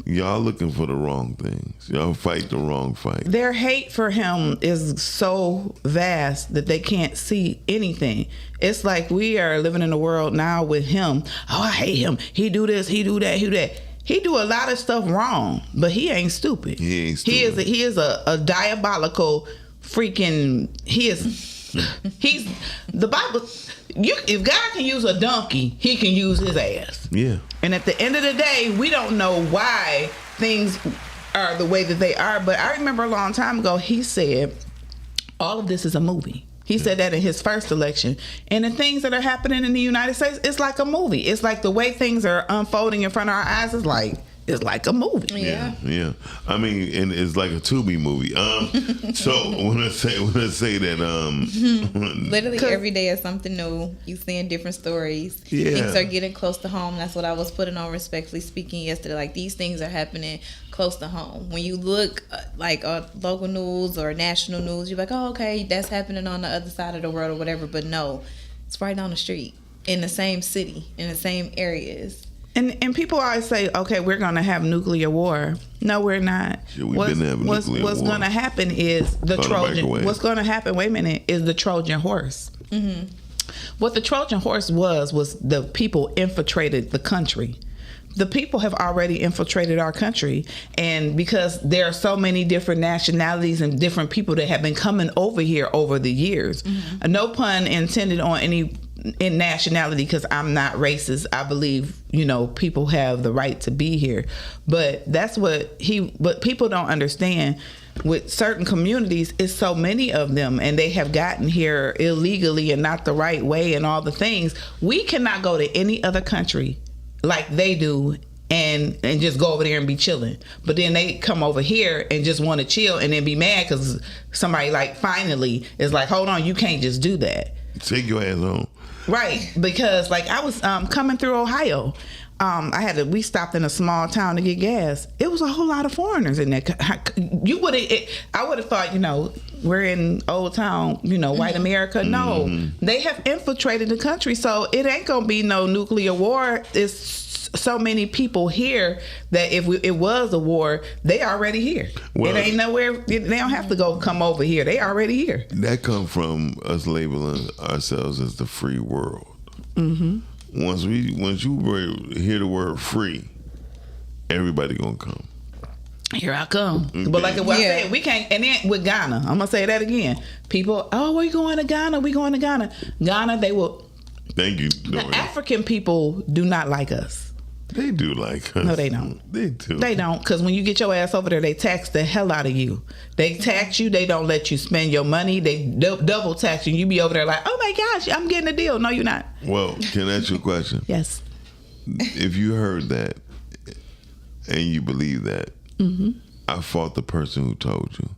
Y'all looking for the wrong things. Y'all fight the wrong fight. Their hate for him is so vast that they can't see anything. It's like we are living in a world now with him. Oh, I hate him. He do this, he do that, he do that. He do a lot of stuff wrong, but he ain't stupid. He ain't stupid. He is a diabolical freaking. He's the Bible. If God can use a donkey, he can use his ass. Yeah. And at the end of the day, we don't know why things are the way that they are. But I remember a long time ago, he said, all of this is a movie. He said that in his first election. And the things that are happening in the United States, it's like a movie. It's like the way things are unfolding in front of our eyes is like a movie. Yeah. I mean, and it's like a Tubi movie. So when I say that, literally every day is something new. You seeing different stories. Yeah. Things are getting close to home. That's what I was putting on Respectfully Speaking yesterday. Like, these things are happening close to home. When you look like local news or national news, you're like, oh, okay, that's happening on the other side of the world or whatever. But no, it's right down the street in the same city, in the same areas. And people always say, okay, we're going to have nuclear war. No, we're not. Yeah, we've been having nuclear what's war. going to happen is the Trojan. What's going to happen, wait a minute, is the Trojan horse. Mm-hmm. What the Trojan horse was the people infiltrated the country. The people have already infiltrated our country. And because there are so many different nationalities and different people that have been coming over here over the years, no pun intended on any in nationality, because I'm not racist. I believe, people have the right to be here. But that's what people don't understand. With certain communities, it's so many of them, and they have gotten here illegally and not the right way and all the things. We cannot go to any other country like they do and just go over there and be chilling. But then they come over here and just want to chill and then be mad because somebody finally is like, hold on, you can't just do that. Take your ass home. Right, because I was coming through Ohio. We stopped in a small town to get gas. It was a whole lot of foreigners in there. I would have thought, we're in Old Town, white America. No, they have infiltrated the country, so it ain't gonna be no nuclear war. It's so many people here that if it was a war, they already here. Well, it ain't nowhere. They don't have to come over here. They already here. That come from us labeling ourselves as the free world. Mm-hmm. Once you hear the word free, everybody gonna come. Here I come. Okay. But like I said, we can't. And then with Ghana, I'm gonna say that again. People, we going to Ghana. We going to Ghana. Ghana, they will. Thank you. The African people do not like us. They do like us. No, they don't. They do. They don't, because when you get your ass over there, they tax the hell out of you. They tax you. They don't let you spend your money. They double tax you. You be over there like, oh my gosh, I'm getting a deal. No, you're not. Well, can I ask you a question? Yes. If you heard that and you believe that, I fought the person who told you,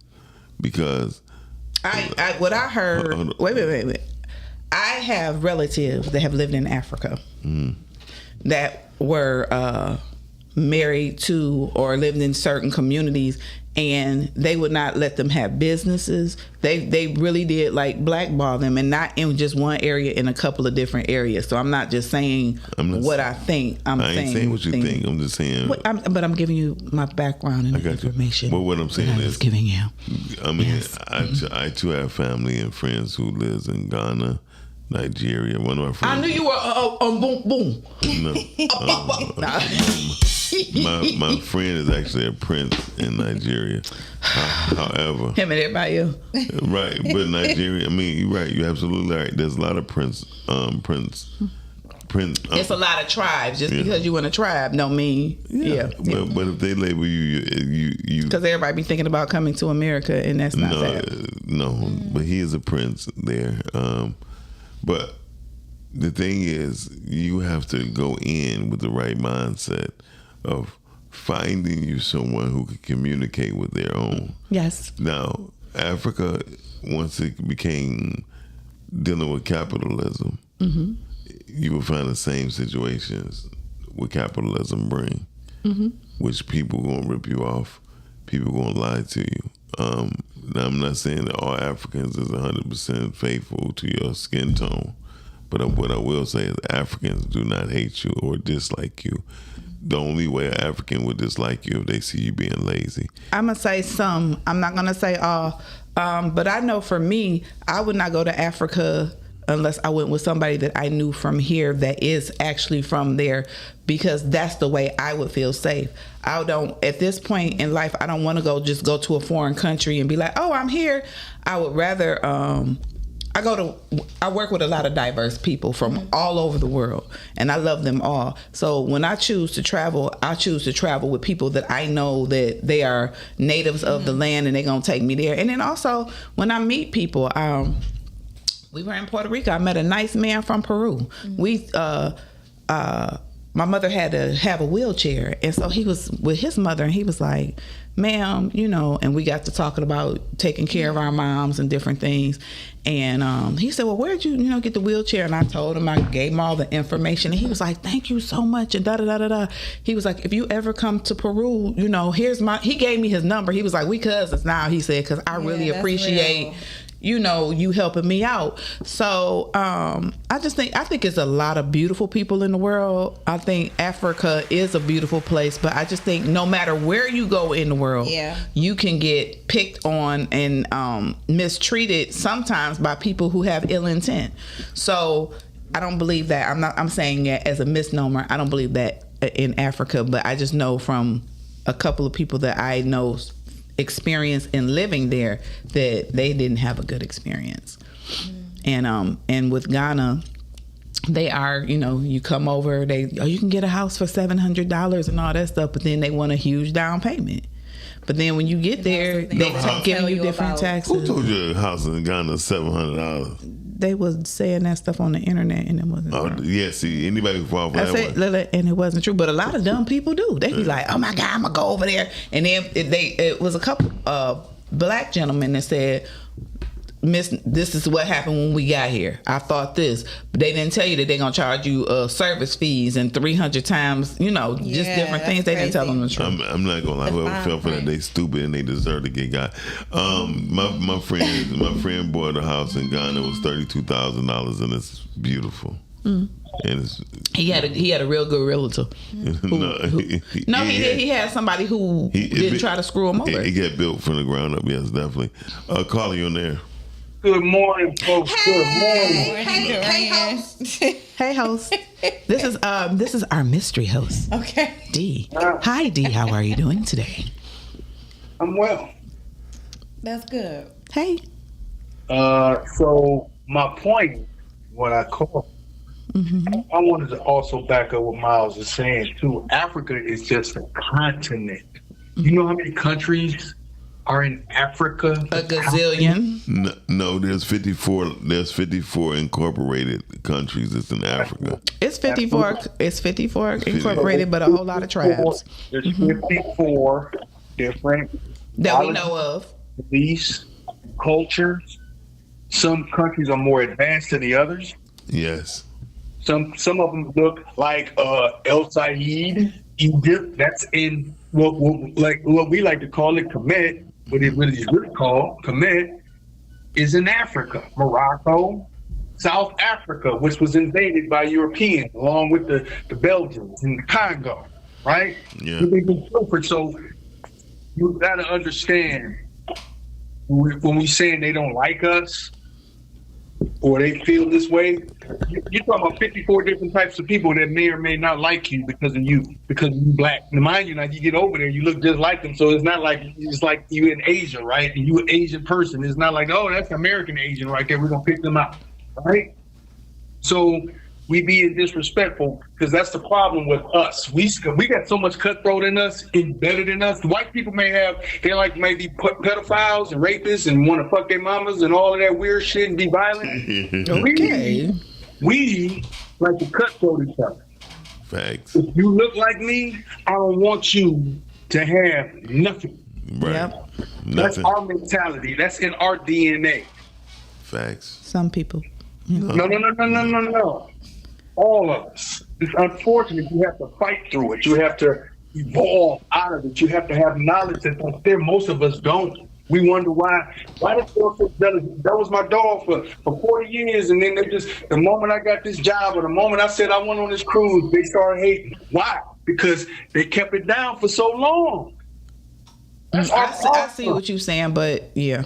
because what I heard. Wait. I have relatives that have lived in Africa that were married to or lived in certain communities, and they would not let them have businesses. They really did blackball them, and not in just one area, in a couple of different areas. So I'm not just saying what I think. I ain't saying what you think. I'm just saying. But I'm giving you my background and information. But what I'm saying is, giving you. I mean, yes. I too have family and friends who lives in Ghana, Nigeria. One of my friends. I knew you were boom boom. No. My friend is actually a prince in Nigeria. However, him and everybody else. Right, but Nigeria. I mean, you're right. You're absolutely right. There's a lot of prince. It's a lot of tribes. Just because you in a tribe don't mean But if they label you because everybody be thinking about coming to America, and that's not that. No, but he is a prince there. But the thing is, you have to go in with the right mindset of finding you someone who can communicate with their own. Yes. Now, Africa, once it became dealing with capitalism, you will find the same situations with capitalism bring, which people gonna rip you off, people gonna lie to you. Now, I'm not saying that all Africans is 100% faithful to your skin tone, but what I will say is Africans do not hate you or dislike you. The only way an African would dislike you if they see you being lazy. I'm going to say some. I'm not going to say all. But I know for me, I would not go to Africa unless I went with somebody that I knew from here that is actually from there, because that's the way I would feel safe. I don't, at this point in life, I don't want to go to a foreign country and be like, oh, I'm here. I would rather, I work with a lot of diverse people from all over the world, and I love them all. So when I choose to travel, I choose to travel with people that I know that they are natives of the land and they're going to take me there. And then also when I meet people, we were in Puerto Rico. I met a nice man from Peru. My mother had to have a wheelchair, and so he was with his mother, and he was like, ma'am, and we got to talking about taking care of our moms and different things. And he said, well, where'd you, get the wheelchair? And I told him, I gave him all the information, and he was like, thank you so much, and da-da-da-da-da. He was like, if you ever come to Peru, he gave me his number. He was like, we cousins now, he said, because I really appreciate you helping me out. So I think it's a lot of beautiful people in the world. I think Africa is a beautiful place, but I just think no matter where you go in the world, you can get picked on and mistreated sometimes by people who have ill intent. So I don't believe that. I'm saying it as a misnomer. I don't believe that in Africa, but I just know from a couple of people that I know experience in living there that they didn't have a good experience. And with Ghana, they are, you come over, you can get a house for $700 and all that stuff, but then they want a huge down payment. But then when you get there, they giving you different taxes. Who told you a house in Ghana is $700? They was saying that stuff on the internet, and it wasn't true. Yeah, see, anybody can fall for that one. And it wasn't true, but a lot of dumb people do. They be like, oh my God, I'm going to go over there. And then it was a couple black gentlemen that said, Miss, this is what happened when we got here. I thought this, but they didn't tell you that they're gonna charge you service fees and 300 times, just different things. They didn't tell them the truth. I'm not gonna lie. Whoever fell for that, they stupid and they deserve to get got. My friend bought a house in Ghana. It was $32,000 and it's beautiful. And he had a real good realtor. He had somebody who didn't try to screw him over. It got built from the ground up. Yes, definitely. Carl, you on there? Good morning, folks. Hey, Good morning. Hey, host. This is our mystery host. Okay. D. Hi, D. How are you doing today? I'm well. That's good. Hey. So my point, what I call, I wanted to also back up what Miles is saying too. Africa is just a continent. You know how many countries are in Africa? A gazillion. No, there's 54. There's 54 incorporated countries that's in Africa. It's 54. It's 54 incorporated, but a whole lot of tribes. There's 54 different that we know of. Beliefs, cultures. Some countries are more advanced than the others. Yes. Some of them look like El Said, Egypt. That's in what we like to call it Kemet, but it really is really called Kemet, is in Africa. Morocco, South Africa, which was invaded by Europeans, along with the Belgians and the Congo, right? Yeah. So you got to understand when we saying they don't like us, or they feel this way, you're talking about 54 different types of people that may or may not like you because of you black. Now, mind you, now you get over there, you look just like them, so it's not like it's like you in Asia, right? And you an Asian person. It's not like, oh, that's American Asian right there, we're gonna pick them out, right? So we being disrespectful because that's the problem with us. We got so much cutthroat in us, embedded in us. The white people they like maybe pedophiles and rapists and want to fuck their mamas and all of that weird shit and be violent. Okay. We like to cutthroat each other. Facts. If you look like me, I don't want you to have nothing. Right. Yep. That's Nothing. our mentality. That's in our DNA. Facts. Some people. No. All of us. It's unfortunate. You have to fight through it. You have to evolve out of it. You have to have knowledge that's there. Most of us don't. We wonder why this girl so jealous. That was my dog for 40 years, and then they just, the moment I got this job or the moment I said I went on this cruise, they started hating. Why? Because they kept it down for so long. That's our I see what you're saying, but yeah.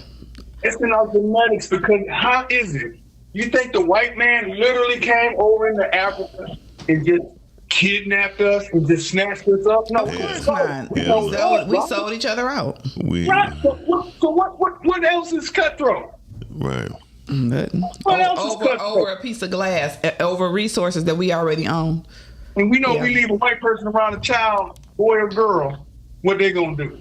It's in our genetics, because how is it? You think the white man literally came over into Africa and just kidnapped us and just snatched us up? No, Yeah. of course Fine. not. We sold each other out. Right. So what else is cutthroat? Right. Nothing. What else is cutthroat? Over a piece of glass, over resources that we already own. And we know Yeah. we leave a white person around a child, boy or girl, what they gonna do?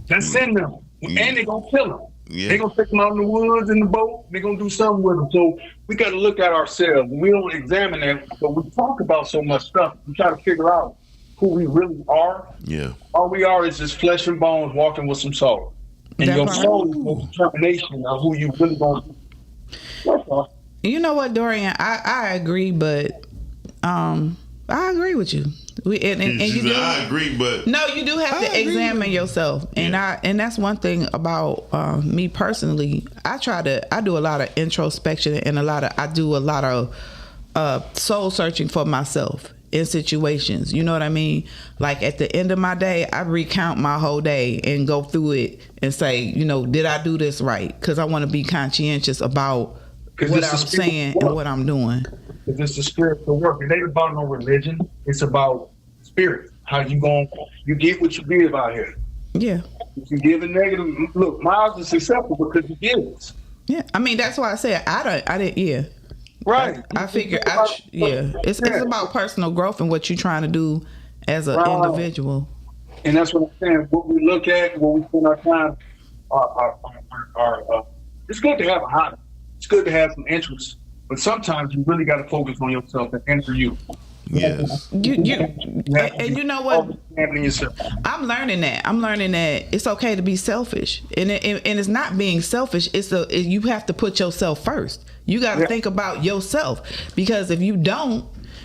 That's in them. And they gonna kill them. Yeah. They gonna take them out in the woods in the boat. They gonna do something with them. So we got to look at ourselves. We don't examine that, but we talk about so much stuff. We try to figure out who we really are. Yeah. All we are is just flesh and bones walking with some soul. And That your part. soul is the determination of who you really gonna be. That's all. You know what, Dorian? I agree, but I agree with you. And She you said, do. I agree, but No, you do have to examine yourself, and and that's one thing about me personally. I do a lot of introspection and I do a lot of soul searching for myself in situations. You know what I mean? Like at the end of my day, I recount my whole day and go through it and say, you know, did I do this right? Because I want to be conscientious about what I'm saying and what I'm doing. Because it's the spiritual work. It ain't about no religion. It's about spirit. How you get what you give out here. Yeah. If you give a negative, look, Miles is successful because he gives. Yeah. I mean, that's why I said I didn't. Yeah. Right. I figure, it's about personal growth and what you're trying to do as an individual. And that's what I'm saying. What we look at, what we spend our time, it's good to have a hobby. It's good to have some interests. But sometimes you really got to focus on yourself and enter you. yes. And you know what? Yourself. I'm learning that it's okay to be selfish, and it's not being selfish. You have to put yourself first. You got to think about yourself, because if you don't,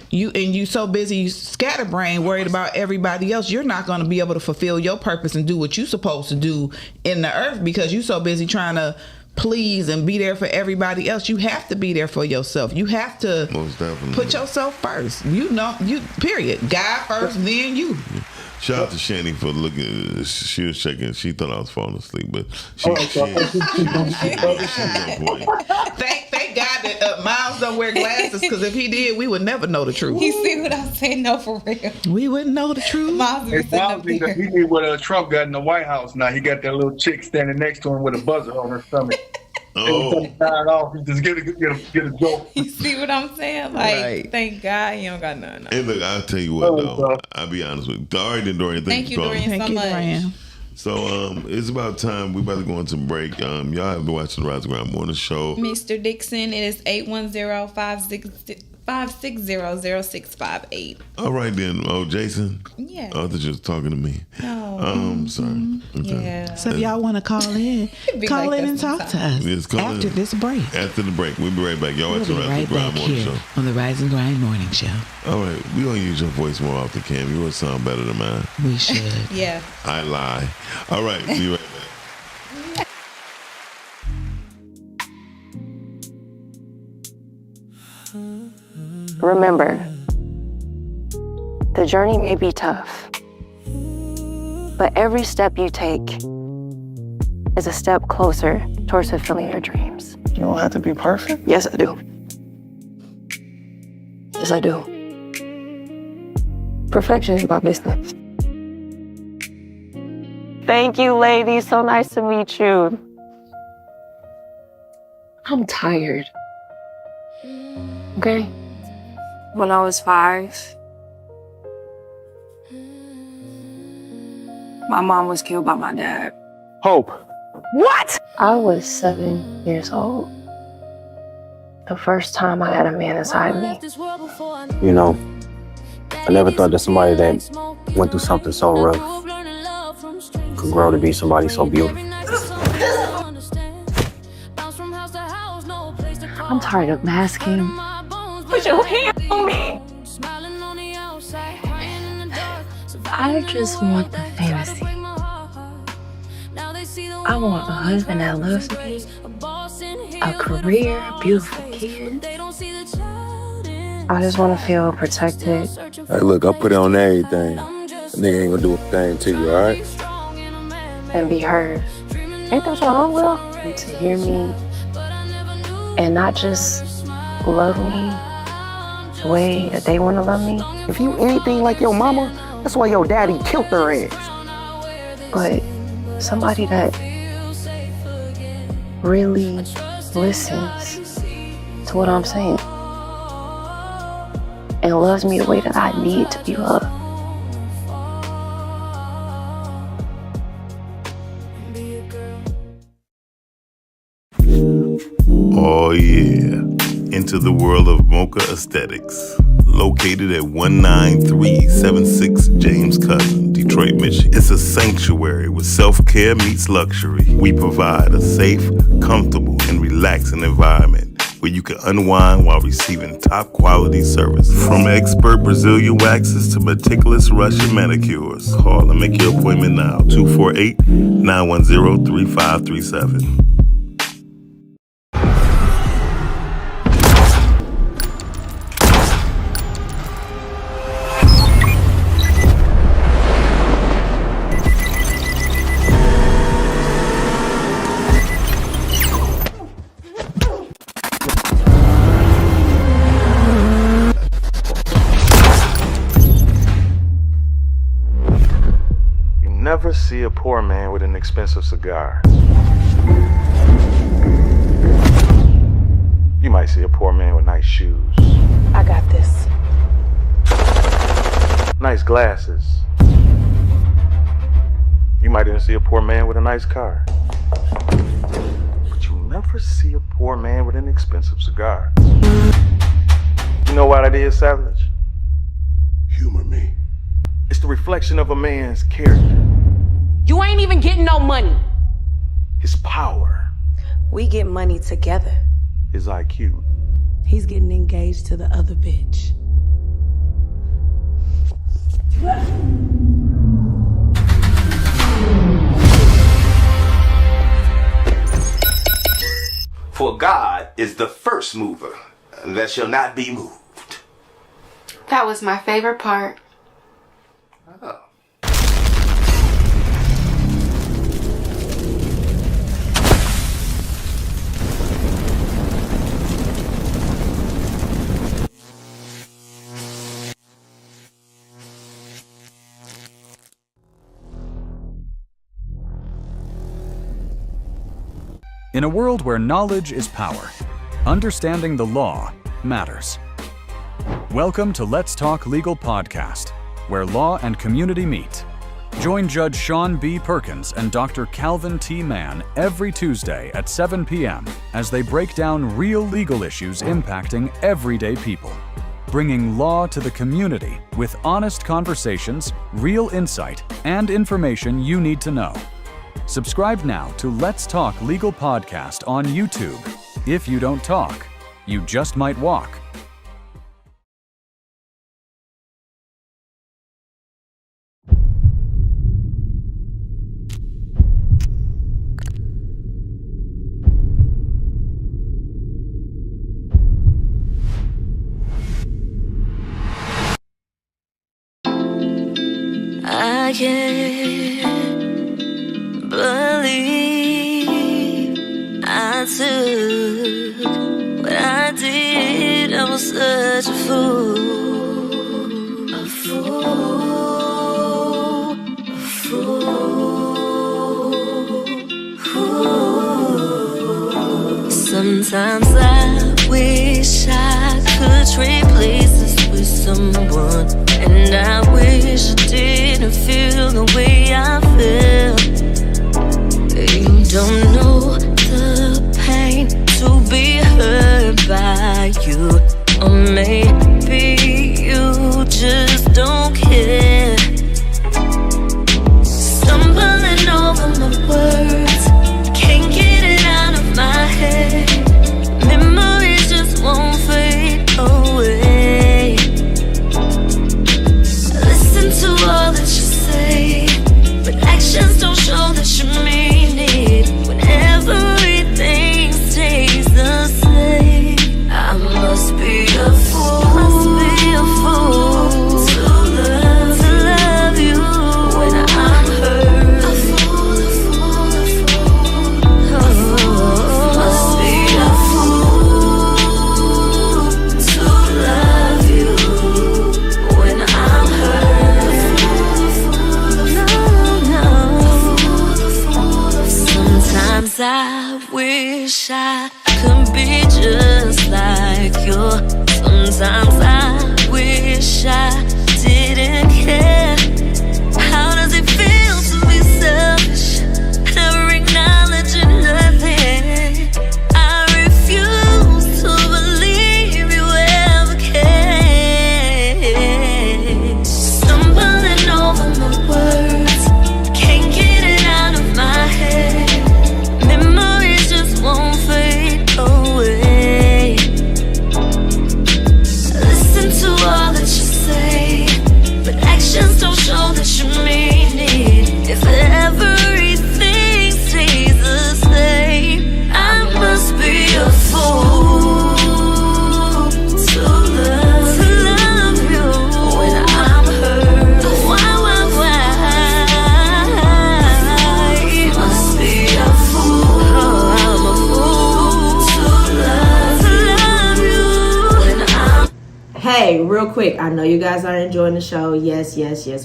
you so busy scatterbrain worried about everybody else, you're not going to be able to fulfill your purpose and do what you're supposed to do in the earth, because you're so busy trying to please and be there for everybody else. You have to be there for yourself. You have to Most definitely. put yourself first. Period. God first, then you. Shout out to Shani for looking. She was checking. She thought I was falling asleep, but she on point. Thank God that Miles don't wear glasses, because if he did, we would never know the truth. You see what I'm saying? No, for real. We wouldn't know the truth. Miles Hey, be sitting up he there. did what Trump got in the White House now. He got that little chick standing next to him with a buzzer on her stomach. Oh, He tied off. He just get a joke. You see what I'm saying? Like, Right. thank God he don't got none. hey, look, I'll tell you what, though. I'll be honest with you. All right, then, Dorian. Thank you, for calling. Dorian, Thank so you, much. Ryan. So, it's about time. We're about to go into break. Y'all have been watching the Rise and Grind Morning Show. Mr. Dixon, it is 810-560-0658. All right, then. Oh, Jason? Yeah. I thought you was talking to me. No. Sorry. Okay. Yeah. So if y'all want to call in, Be call like in that and talk to us Yes, call in. after this break. After the break, we'll be right back. Y'all We'll watching be the Rise right and Grind back Morning here Show. on the Rise and Grind Morning Show. All right, we gonna use your voice more often, Cam. Yours sound better than mine. We should. Yeah. I lie. All right, be right back. Remember, the journey may be tough, but every step you take is a step closer towards fulfilling your dreams. You don't have to be perfect. Yes, I do. Yes, I do. Perfection is my business. Thank you, ladies. So nice to meet you. I'm tired. Okay? When I was 5, my mom was killed by my dad. Hope. What? I was 7 years old. The first time I had a man inside me. You know, I never thought that somebody that went through something so rough could grow to be somebody so beautiful. I'm tired of masking. Put your hand on me. I just want the fantasy. I want a husband that loves me, a career, a beautiful kid. I just want to feel protected. Hey, look, I put it on everything. That nigga ain't gonna do a thing to you, all right? And be heard. Ain't that your own will? And to hear me and not just love me the way that they want to love me. If you anything like your mama, that's why your daddy killed her ass. But somebody that really listens to what I'm saying and loves me the way that I need to be loved. Oh yeah, into the world of Mocha Aesthetics. Located at 19376 James Cotton, Detroit, Michigan. It's a sanctuary where self-care meets luxury. We provide a safe, comfortable, and relaxing environment where you can unwind while receiving top quality service. From expert Brazilian waxes to meticulous Russian manicures. Call and make your appointment now. 248-910-3537. Never see a poor man with an expensive cigar. You might see a poor man with nice shoes. I got this. Nice glasses. You might even see a poor man with a nice car. But you never see a poor man with an expensive cigar. You know why that is, Savage? Humor me. It's the reflection of a man's character. You ain't even getting no money. His power. We get money together. His IQ. He's getting engaged to the other bitch. For God is the first mover that shall not be moved. That was my favorite part. Oh. In a world where knowledge is power, understanding the law matters. Welcome to Let's Talk Legal Podcast, where law and community meet. Join Judge Sean B. Perkins and Dr. Calvin T. Mann every Tuesday at 7 p.m. as they break down real legal issues impacting everyday people, bringing law to the community with honest conversations, real insight, and information you need to know. Subscribe now to Let's Talk Legal Podcast on YouTube. If you don't talk, you just might walk. I can't believe I took what I did. I was such a fool. A fool. A fool. Sometimes I wish I could trade places with someone, and I wish I didn't feel the way I feel. You don't know the pain to be hurt by you, or maybe you just Sometimes I wish I didn't care. How does it feel to be selfish? Never acknowledging nothing. I refuse to believe you ever cared. Stumbling over my words, can't get it out of my head. Memories just won't fade away. Listen to all that you say, but actions don't show that you mean it. If everything stays the same, I must be a fool to love you when I'm hurt. Why? Must be a fool. I'm a fool to love you when I'm. Hey, real quick, I know you guys are enjoying the show. Yes,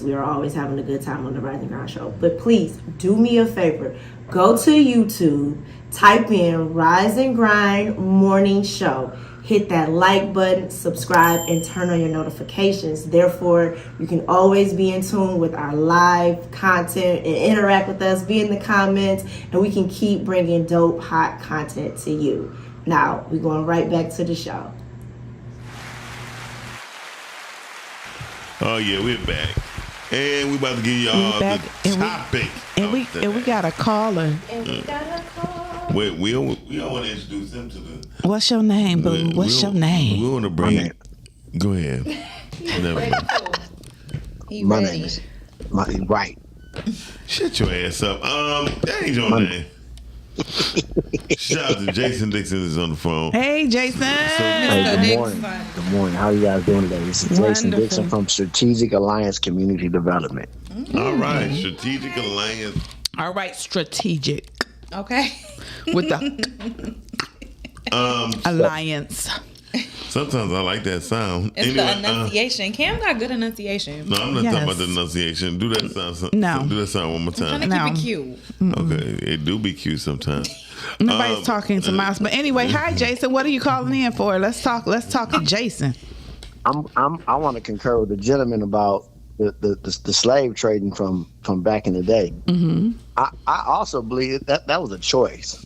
we are always having a good time on the Rise and Grind show. But please, do me a favor. Go to YouTube, type in Rise and Grind Morning Show. Hit that like button, subscribe, and turn on your notifications. Therefore, you can always be in tune with our live content and interact with us, be in the comments, and we can keep bringing dope, hot content to you. Now, we're going right back to the show. Oh yeah, we're back, and we about to give y'all the topic. And we got a caller. Wait, we don't want to introduce him to the. What's your name, boo? What's your name? We want to bring. Go ahead. Never mind. My name is right. Shut your ass up. That ain't your name. Shout out to Jason Dixon is on the phone. Hey, Jason. Hey, good morning. Good morning. How are you guys doing today? This is Jason Dixon from Strategic Alliance Community Development. All right, Strategic Alliance. All right, strategic. Okay. With the alliance. Sometimes I like that sound. It's the enunciation. Cam got good enunciation. No, I'm not talking about the enunciation. Do that sound. No. Do that sound one more time. I'm trying to keep it cute. Okay, it do be cute sometimes. Nobody's talking to Miles, but anyway, hi Jason. What are you calling in for? Let's talk to Jason. I want to concur with the gentleman about the slave trading from back in the day. Mm-hmm. I also believe that was a choice.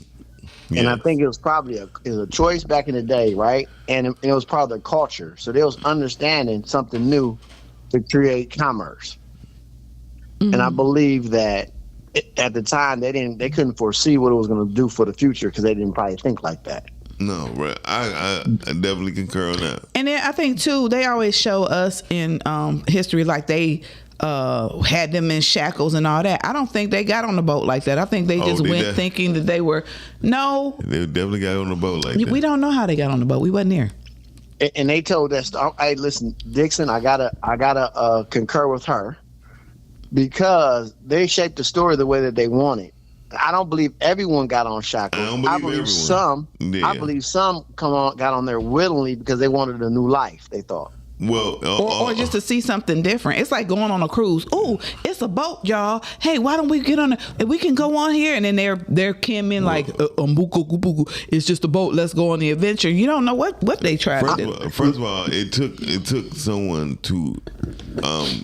And I think it was probably a choice back in the day, right? And it was part of their culture. So they was understanding something new to create commerce. Mm-hmm. And I believe that at the time they couldn't foresee what it was going to do for the future because they didn't probably think like that. No, right. I definitely concur on that. And then I think too, they always show us in history like they had them in shackles and all that. I don't think they got on the boat like that. I think they just went thinking that they were They definitely got on the boat like that. We don't know how they got on the boat. We wasn't there. And they told us, hey, listen, Dixon, I gotta concur with her because they shaped the story the way that they wanted. I don't believe everyone got on shackles. I believe some. Yeah. I believe some got on there willingly because they wanted a new life. They thought. Well, or just to see something different. It's like going on a cruise. Ooh, it's a boat, y'all. Hey, why don't we get on it? We can go on here, and then they're came in like it's just a boat. Let's go on the adventure. You don't know what they tried to do. First of all, it took someone to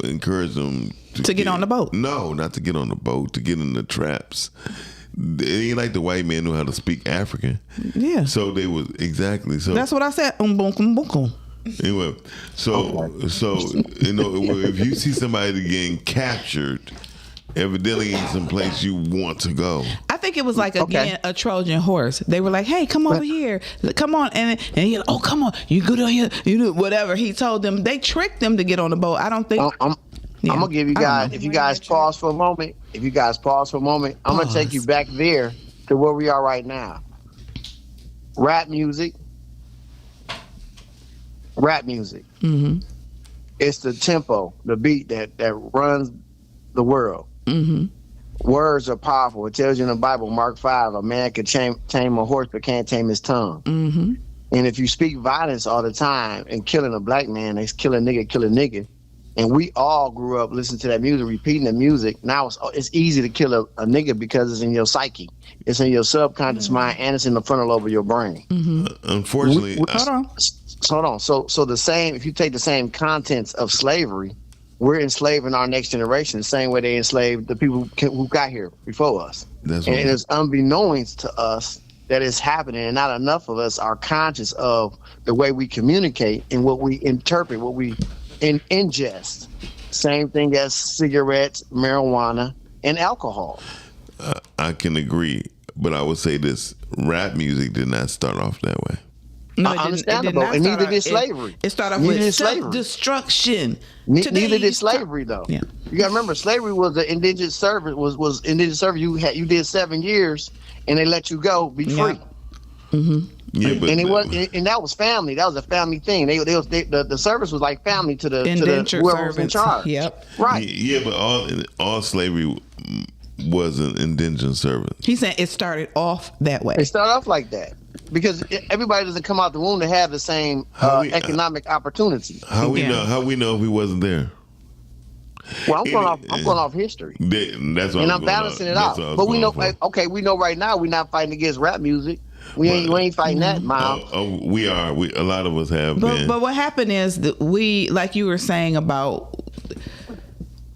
encourage them to get on the boat. No, not to get on the boat. To get in the traps. It ain't like the white man knew how to speak African. Yeah. So they was exactly so. That's what I said. Anyway, so you know, if you see somebody getting captured, evidently in some place you want to go. I think it was like again a Trojan horse. They were like, "Hey, come over here, come on," and he, "Oh, come on, you go down here, you do whatever." He told them. They tricked them to get on the boat. I don't think. I'm gonna give you guys. If you guys pause for a moment, I'm gonna take you back there to where we are right now. Rap music. Mm-hmm. It's the tempo, the beat that runs the world. Mm-hmm. Words are powerful. It tells you in the Bible, Mark 5, a man can tame a horse but can't tame his tongue. Mm-hmm. And if you speak violence all the time and killing a black man, they kill a nigga. And we all grew up listening to that music, repeating the music. Now it's easy to kill a nigga because it's in your psyche. It's in your subconscious mind and it's in the frontal lobe of your brain. Mm-hmm. Unfortunately, hold on. So the same. If you take the same contents of slavery, we're enslaving our next generation the same way they enslaved the people who got here before us. That's and right. it's unbeknownst to us that it's happening, and not enough of us are conscious of the way we communicate and what we interpret, what we ingest. Same thing as cigarettes, marijuana, and alcohol. I can agree, but I would say this: rap music did not start off that way. No, it Understandable, and neither did slavery. It started off Neither with did slavery. self-destruction. Neither did slavery, though. Yeah. You got to remember, slavery was the indigent servant. Was indigent servant. You did 7 years, and they let you go, be free. Mm-hmm. Yeah, but and it was, and that was family. That was a family thing. The service was like family to the Indentured whoever was in servants. charge. Yep. Right. Yeah, but all slavery was an indigent servant. He said it started off that way. It started off like that because everybody doesn't come out the womb to have the same economic opportunity. How we know if he wasn't there? Well, I'm going off history. That's what and I'm balancing it out. But we know, we know right now we're not fighting against rap music. We ain't fighting that, Miles. We are. A lot of us have been. But what happened is that we, like you were saying about,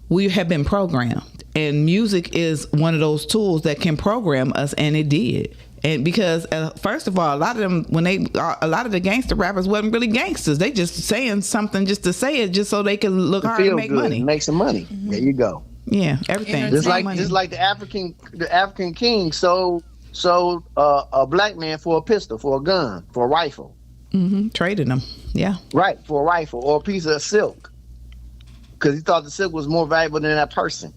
we have been programmed, and music is one of those tools that can program us, and it did. And because first of all, a lot of the gangster rappers wasn't really gangsters. They just saying something just to say it, just so they can look hard and make money. Make some money. There you go. Yeah, everything. Just like the African king sold a black man for a pistol, for a gun, for a rifle. Mm-hmm. Traded them. Yeah. Right, for a rifle or a piece of silk, because he thought the silk was more valuable than that person.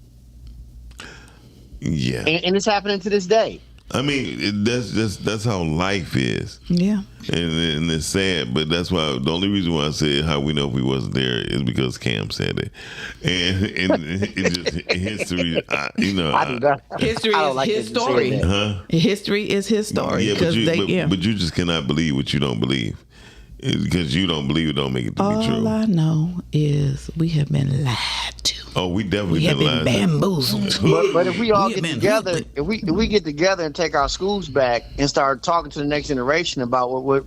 Yeah. And it's happening to this day. I mean, that's how life is. Yeah. And it's sad, but that's why the only reason why I said how we know if we wasn't there is because Cam said it, and it just history. History is his story. Huh? History is his story. Yeah, but you just cannot believe what you don't believe. Because you don't believe it, don't make it to be true. All I know is we have been lied to. Oh, we definitely have been bamboozled. But if we all get together, if we get together and take our schools back and start talking to the next generation about what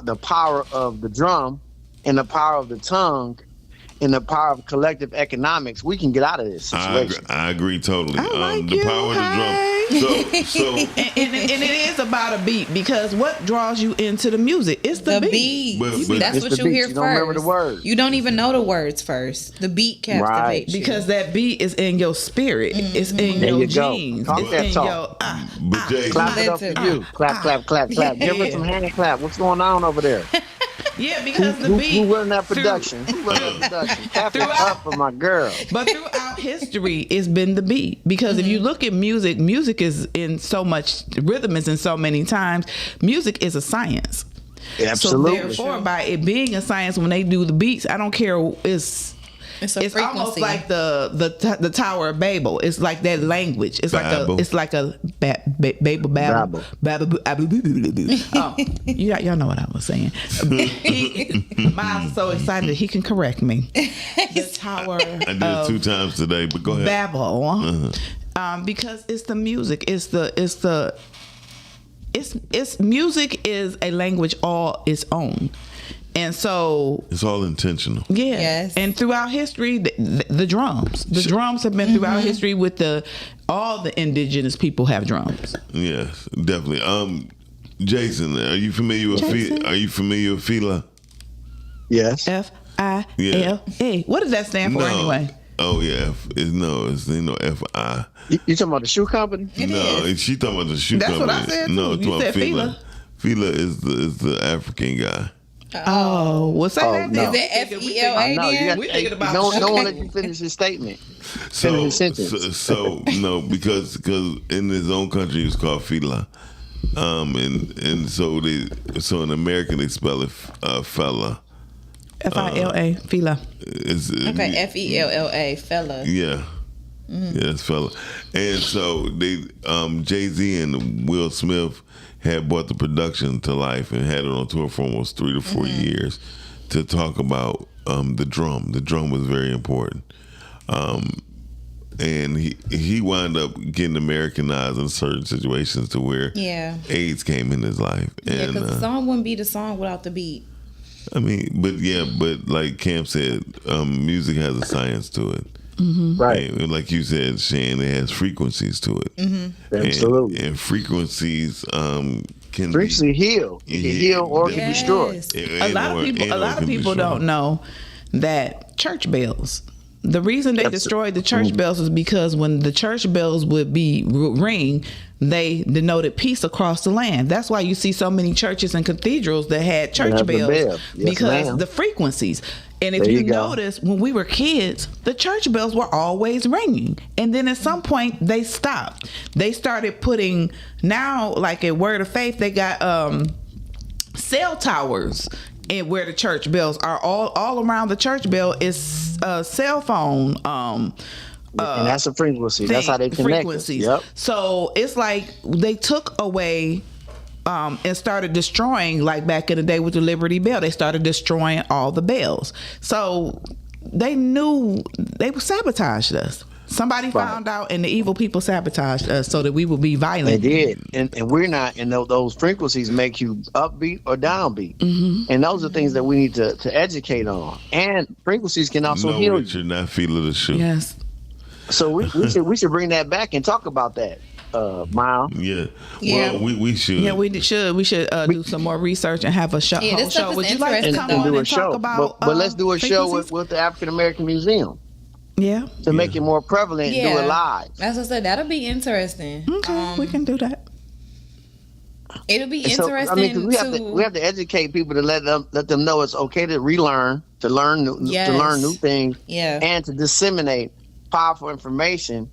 the power of the drum and the power of the tongue and the power of collective economics, we can get out of this situation. I agree totally. The power of the drum. So and it is about a beat, because what draws you into the music? It's the beat. That's what you hear first. You don't remember the words. You don't even know the words first. The beat captivates you. Because that beat is in your spirit. It's in your genes. Talk it's that in talk. Your clap it up for you. Clap. Give her some hand clap. What's going on over there? Yeah, because the beat. Who running that production? Clap it up for my girl. But throughout history, it's been the beat. Because if you look at music is in so much, rhythm is in so many times. Music is a science. Absolutely. So therefore, by it being a science, when they do the beats, I don't care. It's almost like the Tower of Babel. It's like that language. It's Babel. like a Babel. Y'all know what I was saying. Miles is so excited he can correct me. The Tower. I did it 2 times today, but go ahead. Babel. Because it's the music. It's music is a language all its own. And so it's all intentional. Yeah. Yes. And throughout history, the drums have been throughout history with all the indigenous people have drums. Yes, definitely. Jason, are you familiar with Fela? Yes. F-I-L-A. What does that stand for anyway? Oh yeah, it's F-I. You talking about the shoe company? She talking about the shoe company. That's what I said. No, you said Fela. Fela is the African guy. Oh, what's that? No. Is it F-E-L-A then? We thinking about no one let you finish his statement. Finish his sentence. So no, because in his own country it's called Fela. And so in American they spell it fella. F-I-L-A, Fela. Okay, F-E-L-L-A, fella. Yeah. Mm-hmm. Yeah, it's fella. And so they Jay-Z and Will Smith had brought the production to life and had it on tour for almost 3 to 4 years to talk about the drum. The drum was very important. And he wound up getting Americanized in certain situations to where AIDS came in his life. Yeah, because the song wouldn't be the song without the beat. I mean, but like Cam said, music has a science to it. Right. And like you said, Shane, it has frequencies to it. Absolutely. And frequencies can frequency heal. It can heal or it can destroy. A lot of people don't know that church bells. The reason they destroyed the church bells is because when the church bells would ring, they denoted peace across the land. That's why you see so many churches and cathedrals that had church bells because the frequencies. And if you notice, when we were kids, the church bells were always ringing. And then at some point, they stopped. They started putting, now, like at Word of Faith, they got cell towers. And where the church bells are, all around the church bell is cell phone. And that's a frequency. That's how they connect. Frequencies. Yep. So it's like they took away and started destroying, like back in the day with the Liberty Bell. They started destroying all the bells. So they knew they sabotaged us. Somebody found out, and the evil people sabotaged us so that we would be violent. They did, and we're not. And those frequencies make you upbeat or downbeat, and those are things that we need to educate on. And frequencies can also heal you. Richard, not feel of the shoe. Yes. So we should bring that back and talk about that, Miles. Yeah. Well, we should. Yeah, we should. We should do some more research and have a show. Whole show. Would you like to come on and talk about? But let's do a show with the African American Museum. Yeah. To make it more prevalent, do it live. As I said, that'll be interesting. Okay, we can do that. It'll be interesting. I mean, we have to educate people to let them know it's okay to relearn, to learn new things, and to disseminate powerful information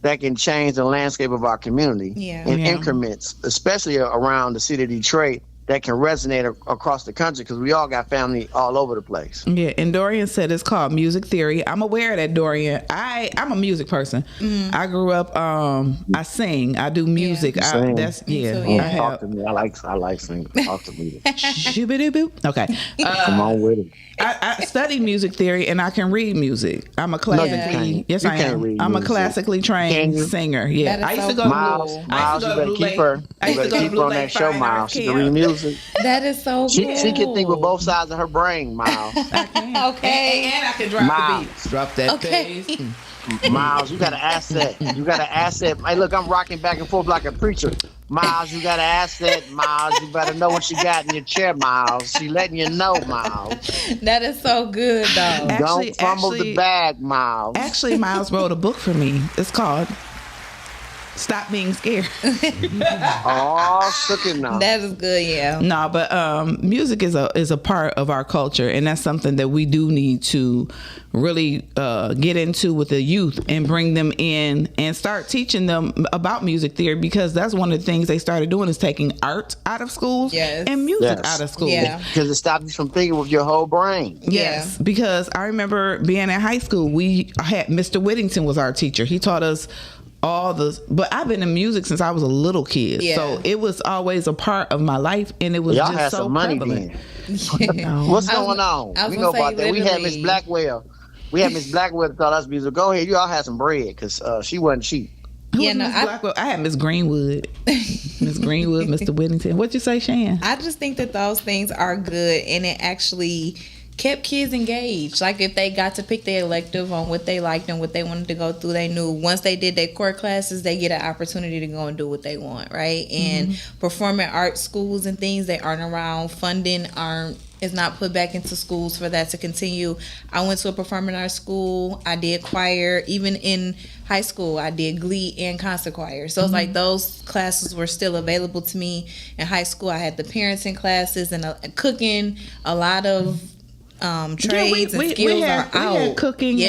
that can change the landscape of our community in increments, especially around the city of Detroit. That can resonate across the country because we all got family all over the place. Yeah, and Dorian said it's called music theory. I'm aware of that, Dorian. I'm a music person. I grew up. I sing. I do music. Talk to me. I like singing. Talk to me. Okay. Come on with it. I study music theory and I can read music. I'm a classically I am. I'm a classically trained singer. Yeah, I used to go to Miles, you better keep her. You better keep her on that show, Miles. She can read music. That is so cool. She can think with both sides of her brain, Miles. Okay. And I can drop the beats. Drop that bass. Miles, you got an asset. Hey, look, I'm rocking back and forth like a preacher. Miles, you got an asset. Miles, you better know what you got in your chair, Miles. She letting you know, Miles. That is so good, though. Don't fumble the bag, Miles. Actually, Miles wrote a book for me. It's called Stop Being Scared. Shook it now. That is good, yeah. No, but music is a part of our culture, and that's something that we do need to really get into with the youth and bring them in and start teaching them about music theory, because that's one of the things they started doing is taking art out of schools and music out of schools. Yeah, because it stops you from thinking with your whole brain. Yes, because I remember being in high school, we had Mr. Whittington was our teacher. He taught us but I've been in music since I was a little kid, so it was always a part of my life, and it was y'all just had so some money prevalent. What's going on? We know about that. We had Miss Blackwell. That taught us music. Go ahead, you all had some bread because she wasn't cheap. I had Miss Greenwood, Mr. Whittington. What'd you say, Shan? I just think that those things are good, and it actually kept kids engaged. Like if they got to pick their elective on what they liked and what they wanted to go through, they knew once they did their core classes, they get an opportunity to go and do what they want, right? And performing arts schools and things that aren't around, funding is not put back into schools for that to continue. I went to a performing arts school. I did choir. Even in high school, I did glee and concert choir. So it's like those classes were still available to me. In high school, I had the parenting classes and cooking. A lot of trades and skills are out. We had cooking.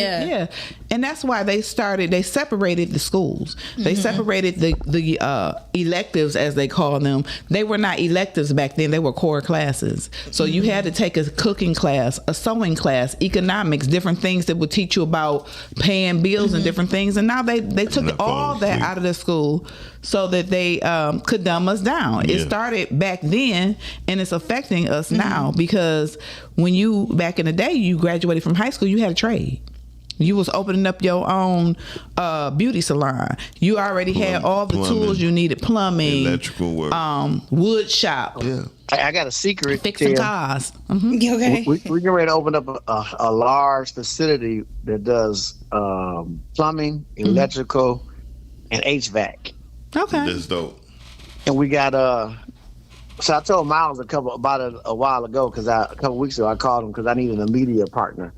And that's why they separated the schools. They separated the electives, as they call them. They were not electives back then. They were core classes. So you had to take a cooking class, a sewing class, economics, different things that would teach you about paying bills and different things. And now they took all that out of the school so that they could dumb us down. It started back then, and it's affecting us now, because when back in the day, you graduated from high school, you had a trade. You was opening up your own beauty salon. You already had all the tools you needed: plumbing, electrical work, wood shop. Yeah. I got a secret. Fixing cars. Mm-hmm. Okay. We're getting ready to open up a large facility that does plumbing, electrical, and HVAC. Okay. That's dope. And we got so I told Miles about it a while ago because a couple weeks ago I called him because I needed a media partner.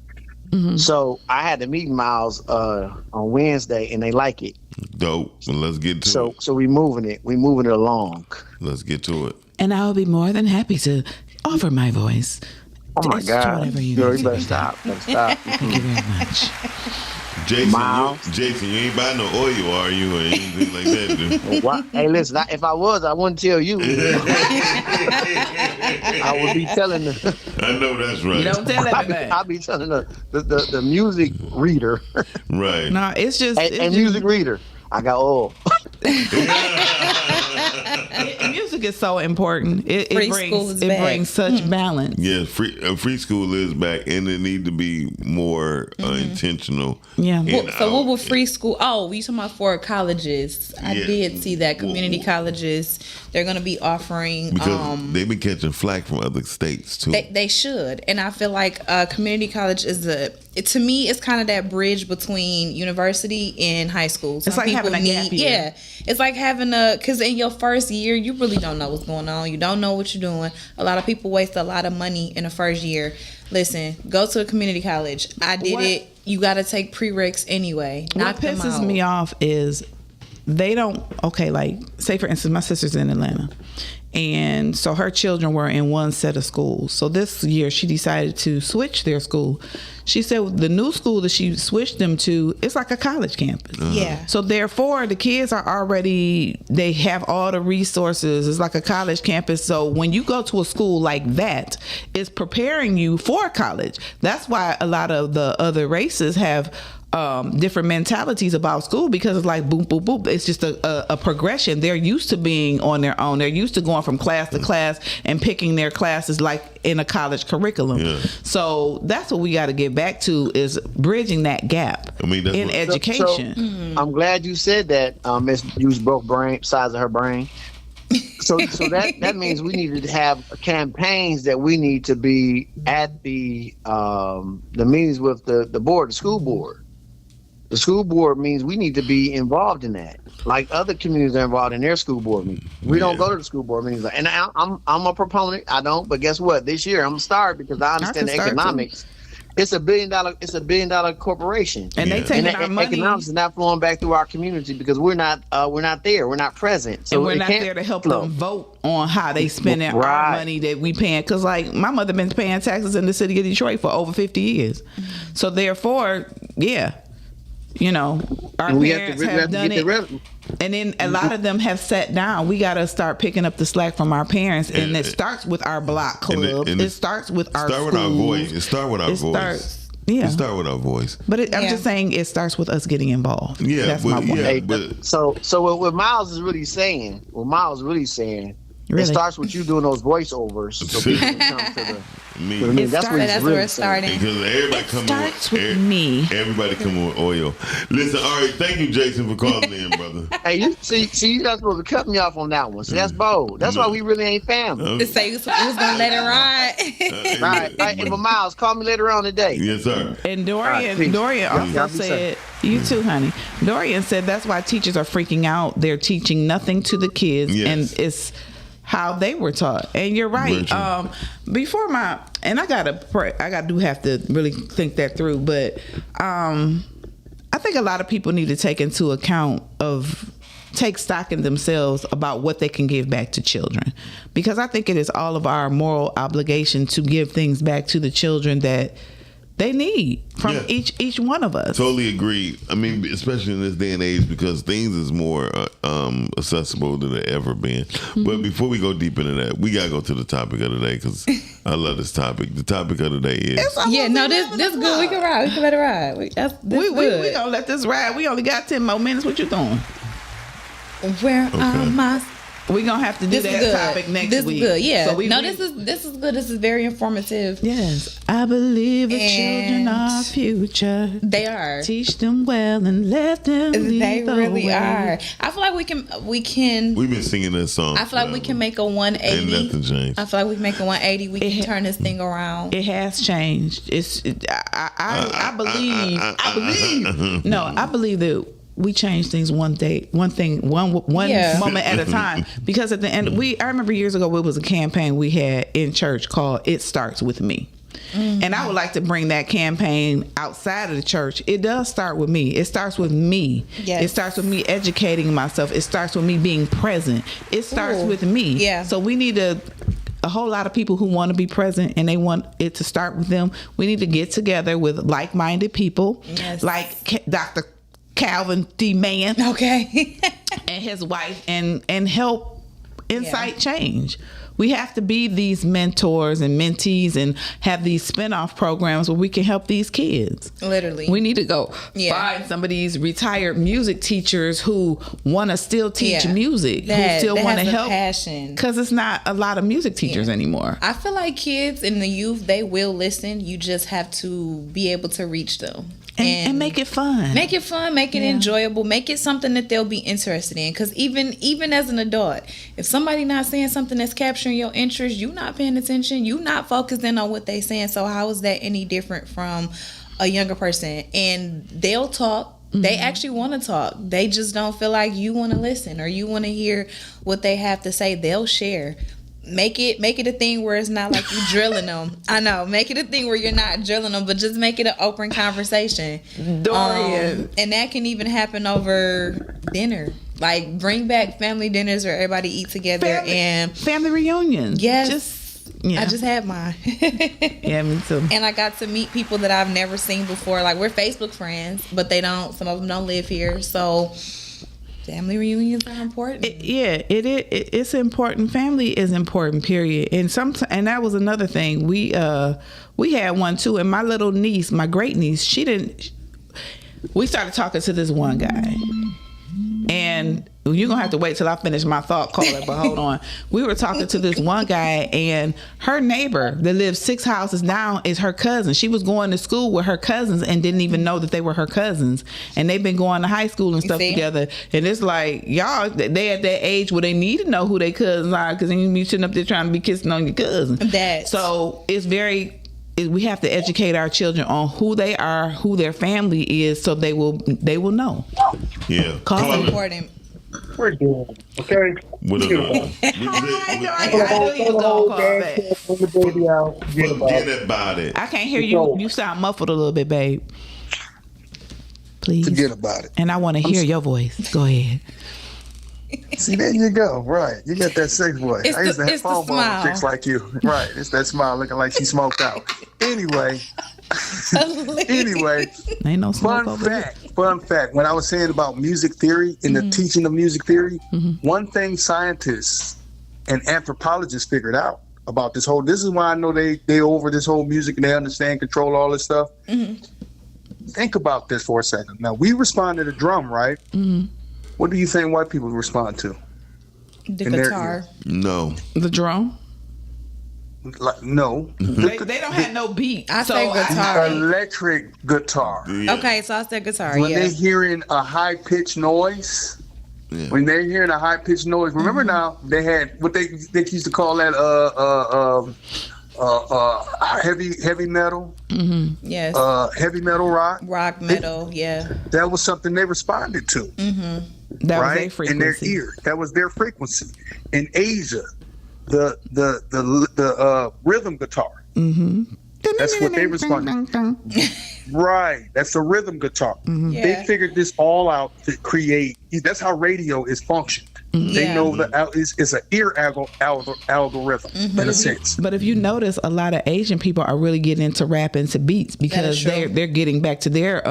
Mm-hmm. So I had to meet Miles on Wednesday, and they like it. Dope. Well, let's get to it. So we moving it. We moving it along. Let's get to it. And I will be more than happy to offer my voice. Oh my God! Whatever you Girl, need you to better do. stop. Stop. Thank you very much. Jason, you ain't buying no oil, are you, or anything like that, dude? What? Hey, listen. If I was, I wouldn't tell you. I would be telling the. I know that's right. You don't tell everybody. I'll be telling the music reader. Right. No, it's just And music reader. I got oil. Music is so important. It brings such balance. Yeah, free school is back, and it need to be more intentional. Yeah. What will free school? Oh, you talking about for colleges? I did see that community colleges. They're going to be offering because they've been catching flack from other states too. They should, and I feel like community college is to me, it's kind of that bridge between university and high school. It's like having a gap year. Yeah, it's like having because in your first year, you really don't know what's going on. You don't know what you're doing. A lot of people waste a lot of money in the first year. Listen, go to a community college. I did it. You got to take prereqs anyway. What pisses me off is they don't, like, say for instance, my sister's in Atlanta. And so her children were in one set of schools. So this year she decided to switch their school. She said the new school that she switched them to, it's like a college campus. Yeah. So therefore the kids are they have all the resources. It's like a college campus. So when you go to a school like that, it's preparing you for college. That's why a lot of the other races have different mentalities about school, because it's like boom, boom, boom. It's just a progression. They're used to being on their own. They're used to going from class to class and picking their classes like in a college curriculum. Yeah. So that's what we got to get back to, is bridging that gap in education. So, I'm glad you said that. Miss used both sides of her brain. So that means we need to have campaigns that we need to be at the meetings with the board, the school board. The school board means we need to be involved in that, like other communities are involved in their school board meetings. We don't go to the school board meetings, and I'm a proponent. I don't, but guess what? This year I'm starting because I understand the economics. It's $1 billion corporation, and they taking our money. Economics is not flowing back through our community because we're not there. We're not present, so and we're not there to help them vote on how they spending our money that we paying. Because like my mother been paying taxes in the city of Detroit for over 50 years, so therefore, yeah. Our parents have done it, and then a lot of them have sat down. We got to start picking up the slack from our parents, and it starts with our block club. It starts with our schools. With our voice. It starts with our voice. Yeah, it starts with our voice. But I'm just saying, it starts with us getting involved. Yeah, that's my point. So what Miles is really saying, it starts with you doing those voiceovers, so people can come to the. That's where it's starting. Because everybody come with oil. Listen, all right, thank you, Jason, for calling in, brother. Hey, you see, you're not supposed to cut me off on that one. So that's bold. That's why we really ain't family. Say you was gonna let it ride. Right. Hey, but Miles, call me later on today. Yes, sir. And Dorian also said, you too, honey. Dorian said that's why teachers are freaking out. They're teaching nothing to the kids, and it's how they were taught. And you're right. I do have to really think that through, but I think a lot of people need to take stock in themselves about what they can give back to children, because I think it is all of our moral obligation to give things back to the children that they need from each one of us. Totally agree. I mean, especially in this day and age, because things is more accessible than they ever been. Mm-hmm. But before we go deep into that, we gotta go to the topic of the day, because I love this topic. The topic of the day is this good. We can ride. We can let it ride. We gonna let this ride. We only got 10 more minutes. What you doing? Where are my We're gonna have to do that topic next this week. Is good. Yeah. So this is good. This is very informative. Yes, I believe the children are future. They are. Teach them well and let them lead They the really way. are. I feel like we can. We've been singing that song. I feel like we can make a 180. Ain't nothing changed. I feel like we can make a 180. We can turn this thing around. It has changed. I believe. No, I believe that we change things one moment at a time. Because at the end, I remember years ago, it was a campaign we had in church called "It Starts With Me." Mm-hmm. And I would like to bring that campaign outside of the church. It does start with me. It starts with me. Yes. It starts with me educating myself. It starts with me being present. It starts with me. Yeah. So we need a whole lot of people who want to be present and they want it to start with them. We need to get together with like-minded people, like Dr. Calvin D. Mann, and his wife, and help incite change. We have to be these mentors and mentees and have these spinoff programs where we can help these kids. Literally. We need to go find some of these retired music teachers who want to still teach music, who still want to help. Because it's not a lot of music teachers anymore. I feel like kids and the youth, they will listen. You just have to be able to reach them. And make it fun. Make it fun. Make it enjoyable. Make it something that they'll be interested in. Because even as an adult, if somebody not saying something that's capturing your interest, you not paying attention. You not focusing on what they saying. So how is that any different from a younger person? And they'll talk. They actually want to talk. They just don't feel like you want to listen or you want to hear what they have to say. They'll share. Make it a thing where it's not like you drilling them. I know. Make it a thing where you're not drilling them, but just make it an open conversation. Dorian. And that can even happen over dinner. Like bring back family dinners where everybody eat together and family reunions. Yes. I just had mine. Yeah, me too. And I got to meet people that I've never seen before. Like we're Facebook friends, but some of them don't live here. So family reunions are important. It's important. Family is important, period. And that was another thing. We had one too. And my little niece, my great niece, we started talking to this one guy. And you're going to have to wait till I finish my thought, Caller, but hold on. We were talking to this one guy, and her neighbor that lives 6 houses down is her cousin. She was going to school with her cousins and didn't even know that they were her cousins. And they've been going to high school and stuff together. And it's like, y'all, they at that age where they need to know who their cousins are, because then you be sitting up there trying to be kissing on your cousin. So it's we have to educate our children on who they are, who their family is, so they will know. Yeah. It's important. We're doing okay. What Forget about it. I can't hear you. You sound muffled a little bit, babe. Please. Forget about it. And I want to hear your voice. Go ahead. See, there you go. Right. You got that sex voice. I used to have phone ball with chicks like you. Right. It's that smile looking like she smoked out. Anyway. Ain't no smoke Fun fact. When I was saying about music theory and the teaching of music theory, one thing scientists and anthropologists figured out about this is why I know they over this whole music and they understand, control all this stuff. Think about this for a second. Now, we respond to the drum, right? What do you think white people respond to? The guitar. No. The drum? No. They don't have no beat. I say guitar. Electric guitar. Yeah. Okay, so I said guitar, when they're hearing a high-pitched noise, remember now, they had what they used to call that heavy metal. Yes. Heavy metal rock. Rock metal, That was something they responded to. That was their frequency. In their ear. That was their frequency. In Asia, the rhythm guitar. That's what they responded. Right. That's a rhythm guitar. They figured this all out to create. That's how radio is functioned. They know that it's an ear algorithm in a sense. But if you notice, a lot of Asian people are really getting into rap and to beats because they're getting back to their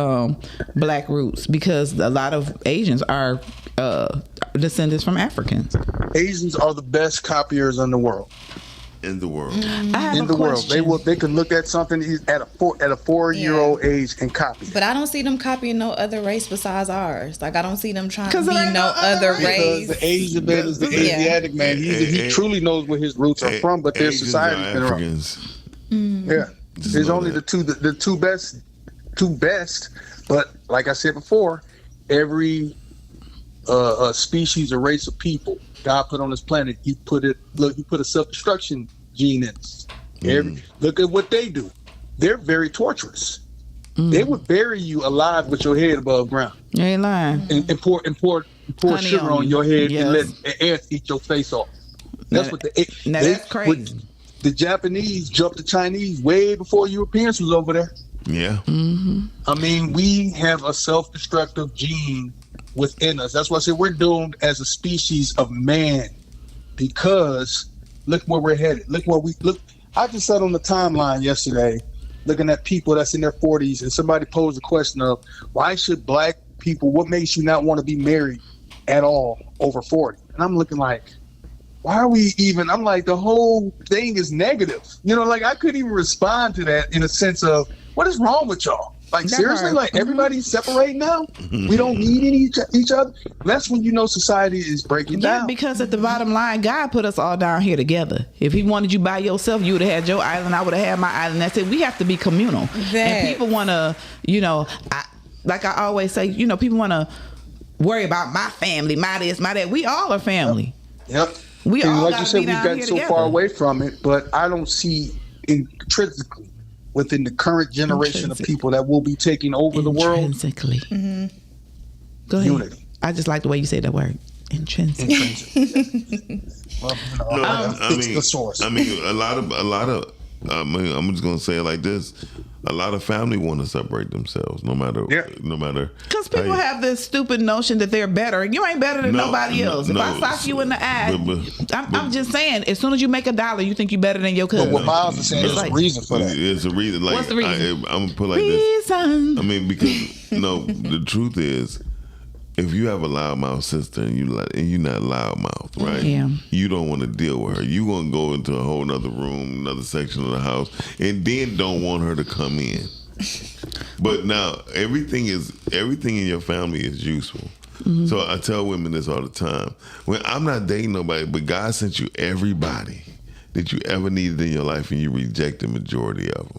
black roots, because a lot of Asians are descendants from Africans. Asians are the best copiers in the world. in the world. In the world, they can look at something at a 4-year-old age and copy. But I don't see them copying no other race besides ours. Like I don't see them trying to be there ain't no other race. Because the Asian man is the Asiatic man. He truly knows where his roots are from, but their society's been around. Yeah, there's only the two best. But like I said before, every species or race of people God put on this planet, he put a self-destruction gene in us. Look at what they do. They're very torturous. They would bury you alive with your head above ground. You ain't lying. And pour Honey sugar on your head and let ants eat your face off. That's that's crazy. The Japanese jumped the Chinese way before Europeans was over there. Yeah. I mean, we have a self-destructive gene within us. That's why I say we're doomed as a species of man, because look where we're headed. Look. I just sat on the timeline yesterday looking at people that's in their 40s, and somebody posed the question of why should black people, what makes you not want to be married at all over 40? And I'm looking like, why are we even, I'm like, the whole thing is negative. You know, like I couldn't even respond to that in a sense of, what is wrong with y'all? Like, seriously, like everybody's separating now? We don't need each other? That's when you know society is breaking down. Yeah, because at the bottom line, God put us all down here together. If he wanted you by yourself, you would have had your island, I would have had my island. That's it. We have to be communal. And people want to, you know, like I always say, you know, people want to worry about my family, my this, my that. We all are family. Yep. We and all like you said, we've gotten so together. far away from it, but I don't see intrinsically within the current generation of people that will be taking over the world. Intrinsically. Go ahead. Unity. I just like the way you say that word. Intrinsic. Well, the source. I mean, a lot of. I'm just gonna say it like this: a lot of family want to separate themselves, no matter. Because people have this stupid notion that they're better. You ain't better than nobody else. If I sock you in the eye, I'm just saying. As soon as you make $1, you think you better than your cousin. But what Miles is saying, there's a reason for that. It's a reason. Like, what's the reason? I'm gonna put it like this. I mean, because the truth is, if you have a loudmouth sister and you're not loudmouth, right? Yeah. You don't want to deal with her. You gonna go into a whole nother room, another section of the house, and then don't want her to come in. But now everything in your family is useful. So I tell women this all the time. When I'm not dating nobody, but God sent you everybody that you ever needed in your life, and you reject the majority of them.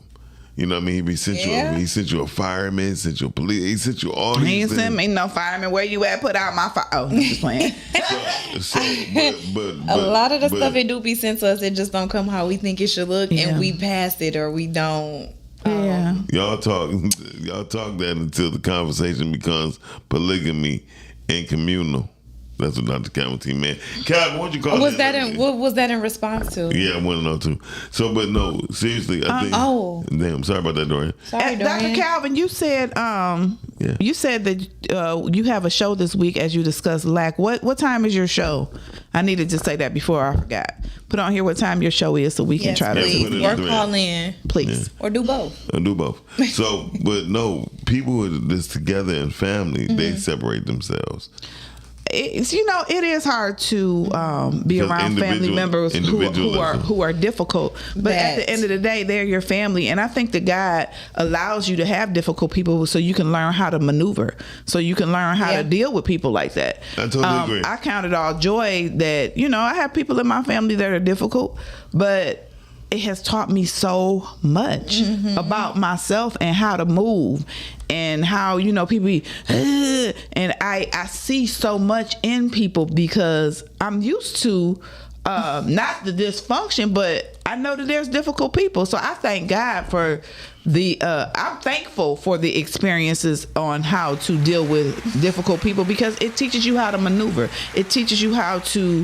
You know what I mean? He sent you a fireman, he sent you a police, he sent you all these things. He ain't sent me no fireman. Where you at? Put out my fire. Oh, I'm just playing. but a lot of the stuff it do be sent to us, it just don't come how we think it should look, and we pass it or we don't. Yeah. Y'all talk that until the conversation becomes polygamy and communal. That's what Dr. Calvin man. Calvin, what'd you call what was that in response to? Yeah, I want to know too. So, but no, seriously, I think. Damn, sorry about that, Dorian. Sorry, Dorian. Dr. Calvin, you said you said that you have a show this week as you discuss lack. What time is your show? I needed to say that before I forgot. Put on here what time your show is so we can try to. Or call in, please, or do both. So, but no, people that's together in family, they separate themselves. It is hard to be around family members who are difficult, but at the end of the day, they're your family, and I think that God allows you to have difficult people so you can learn how to maneuver, so you can learn how to deal with people like that. I totally agree. I count it all joy that I have people in my family that are difficult, but it has taught me so much about myself and how to move and how, people be, and I see so much in people because I'm used to not the dysfunction, but I know that there's difficult people. So I thank God for I'm thankful for the experiences on how to deal with difficult people because it teaches you how to maneuver. It teaches you how to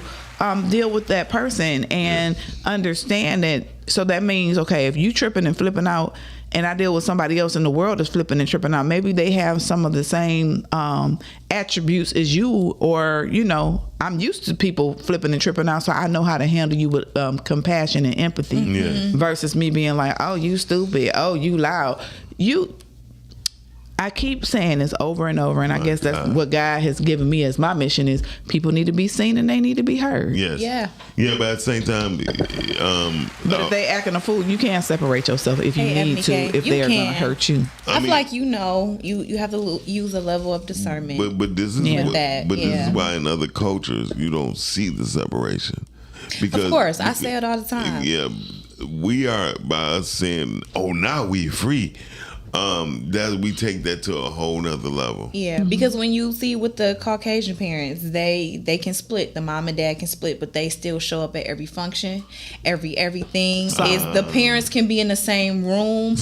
deal with that person and understand it. So that means, okay, if you tripping and flipping out and I deal with somebody else in the world that's flipping and tripping out, maybe they have some of the same attributes as you, or, I'm used to people flipping and tripping out, so I know how to handle you with compassion and empathy versus me being like, oh, you stupid, oh, you loud. I keep saying this over and over, and I guess that's what God has given me as my mission is people need to be seen and they need to be heard. Yes. Yeah. Yeah, but at the same time, but if they acting a fool, you can't separate yourself if you need to, if you they are going to can. hurt you. I feel like you have to use a level of discernment. But this is this is why in other cultures you don't see the separation. Because of course, I say it all the time. Yeah, we are by us saying, "Oh, now we free." That we take that to a whole nother level. Yeah, because when you see with the Caucasian parents, they can split. The mom and dad can split, but they still show up at every function, everything. Is the parents can be in the same room.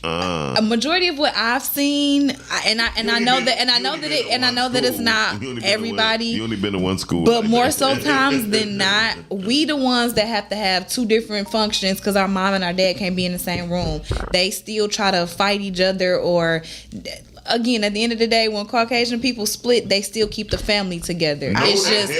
A majority of what I've seen, and I know that it's not everybody. You only been to one school, but more so times than not, we the ones that have to have two different functions because our mom and our dad can't be in the same room. They still try to fight each other, or again, at the end of the day, when Caucasian people split, they still keep the family together. It's just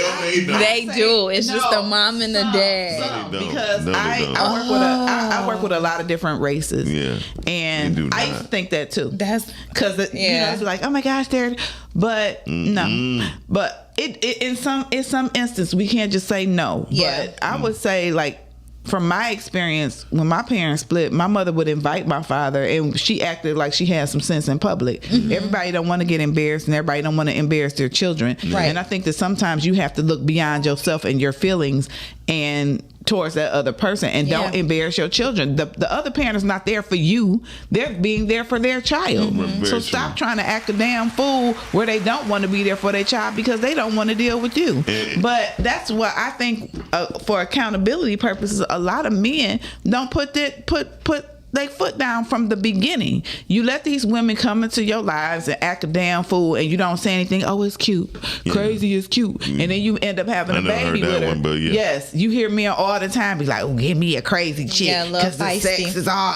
they do. It's just the mom and the dad. Because I work with a lot of different races. Yeah. And I used to think that too. That's because you know, it's like, oh my gosh, but no. But it in some instance we can't just say no. Yeah. But I would say, like, from my experience, when my parents split, my mother would invite my father, and she acted like she had some sense in public. Mm-hmm. Everybody don't want to get embarrassed, and everybody don't want to embarrass their children. Right. And I think that sometimes you have to look beyond yourself and your feelings and towards that other person, and don't embarrass your children. The other parent is not there for you. They're being there for their child. Mm-hmm. So stop trying to act a damn fool where they don't want to be there for their child because they don't want to deal with you. But that's what I think, for accountability purposes, a lot of men don't put their foot down from the beginning. You let these women come into your lives and act a damn fool, and you don't say anything. Oh, it's cute. Crazy is cute. And then you end up having a baby with her. Yes, you hear men all the time be like, oh, give me a crazy chick because the sex is all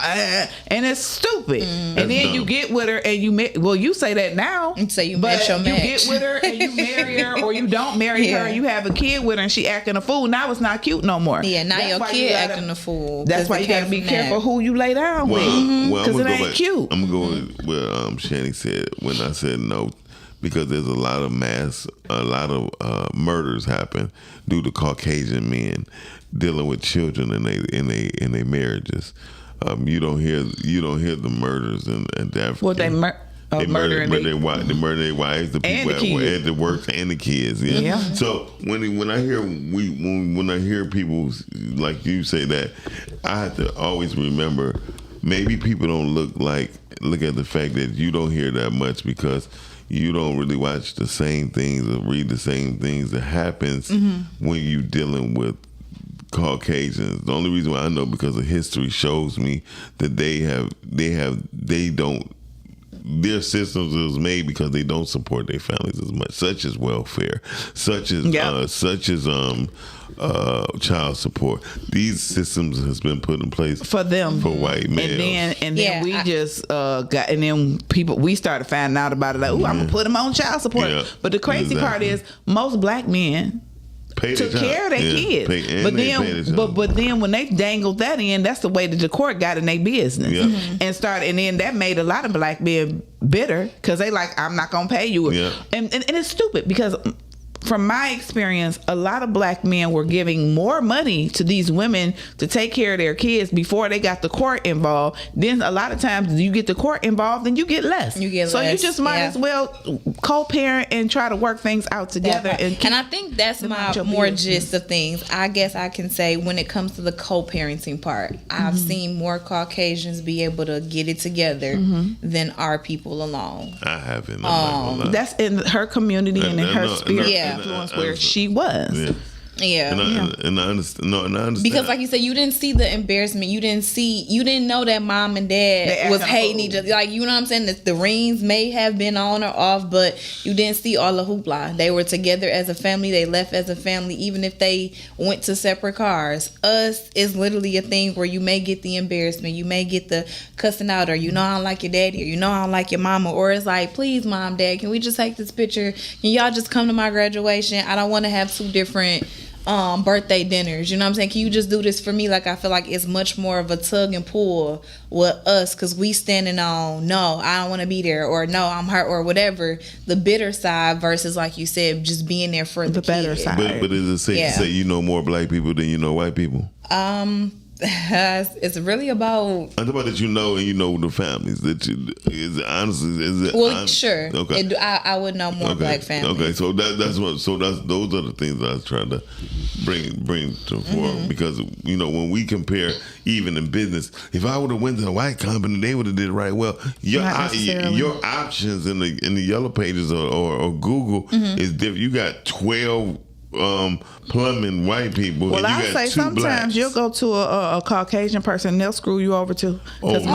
and it's stupid. And then you get with her and you say that now. So you but match your you match. get with her and you marry her, or you don't marry her and you have a kid with her and she acting a fool. Now it's not cute no more. Yeah, now your kid acting a fool. That's why you gotta be careful who you lay down with. Because it ain't cute. I'm gonna go with what Shani said when I said no, because there's a lot of murders happen due to Caucasian men dealing with children in their marriages. You don't hear the murders and Africa. Well, they murder their wives, the people at the work, and the kids. Yeah. So when I hear people like you say that, I have to always remember, maybe people don't look at the fact that you don't hear that much because you don't really watch the same things or read the same things that happens when you dealing with Caucasians. The only reason why I know, because of history shows me that their systems was made because they don't support their families as much, such as welfare, such as child support. These systems has been put in place for them, for white males. And then we started finding out about it, like, I'm gonna put them on child support. Yeah, but the crazy part is most black men took care of their kids. But then when they dangled that in, that's the way that the court got in their business. And then that made a lot of black men bitter because they like, I'm not gonna pay you. And it's stupid because from my experience, a lot of black men were giving more money to these women to take care of their kids before they got the court involved. Then a lot of times you get the court involved and you get less. You just might as well co-parent and try to work things out together. And I think that's my more gist of things. I guess I can say when it comes to the co-parenting part, I've seen more Caucasians be able to get it together than our people alone. I haven't. That's in her community and in her spirit. Influence where she was. And I understand. Because like you said, you didn't see the embarrassment. You didn't know that mom and dad was hating each other. Like, you know what I'm saying? The rings may have been on or off, but you didn't see all the hoopla. They were together as a family. They left as a family, even if they went to separate cars. Us is literally a thing where you may get the embarrassment. You may get the cussing out, or you know I don't like your daddy, or you know I don't like your mama, or it's like, please, mom, dad, can we just take this picture? Can y'all just come to my graduation? I don't want to have two different birthday dinners. You know what I'm saying? Can you just do this for me? Like, I feel like it's much more of a tug and pull with us because we standing on, no, I don't want to be there, or no, I'm hurt, or whatever. The bitter side versus, like you said, just being there for the better side. But is it safe to say you know more black people than you know white people? It's really about. I'm talking about that you know, and you know the families that you. Is it honestly? Is it? Well, sure. Okay. I would know more black families. Okay, so that's what. So those are the things I was trying to bring to fore because you know when we compare even in business, if I would have went to a white company, they would have did right well. Your options in the yellow pages or Google is different. You got 12. Plumbing white people. Well, and I say sometimes blacks. you'll go to a Caucasian person, and they'll screw you over too. Because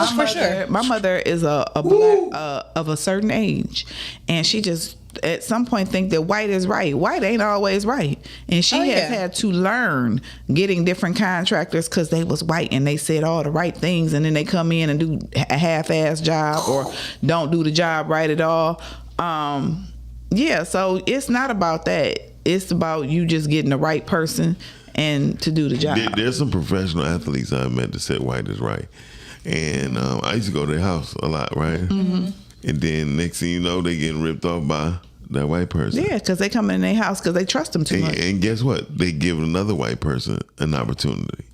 my mother is a black of a certain age, and she just at some point think that white is right. White ain't always right, and she has had to learn getting different contractors because they was white and they said all the right things, and then they come in and do a half-ass job or don't do the job right at all. So it's not about that. It's about you just getting the right person and to do the job. There's some professional athletes I met that said white is right. And I used to go to their house a lot, right? Mm-hmm. And then next thing you know, they getting ripped off by that white person. Yeah, because they come in their house because they trust them too much. And guess what? They give another white person an opportunity.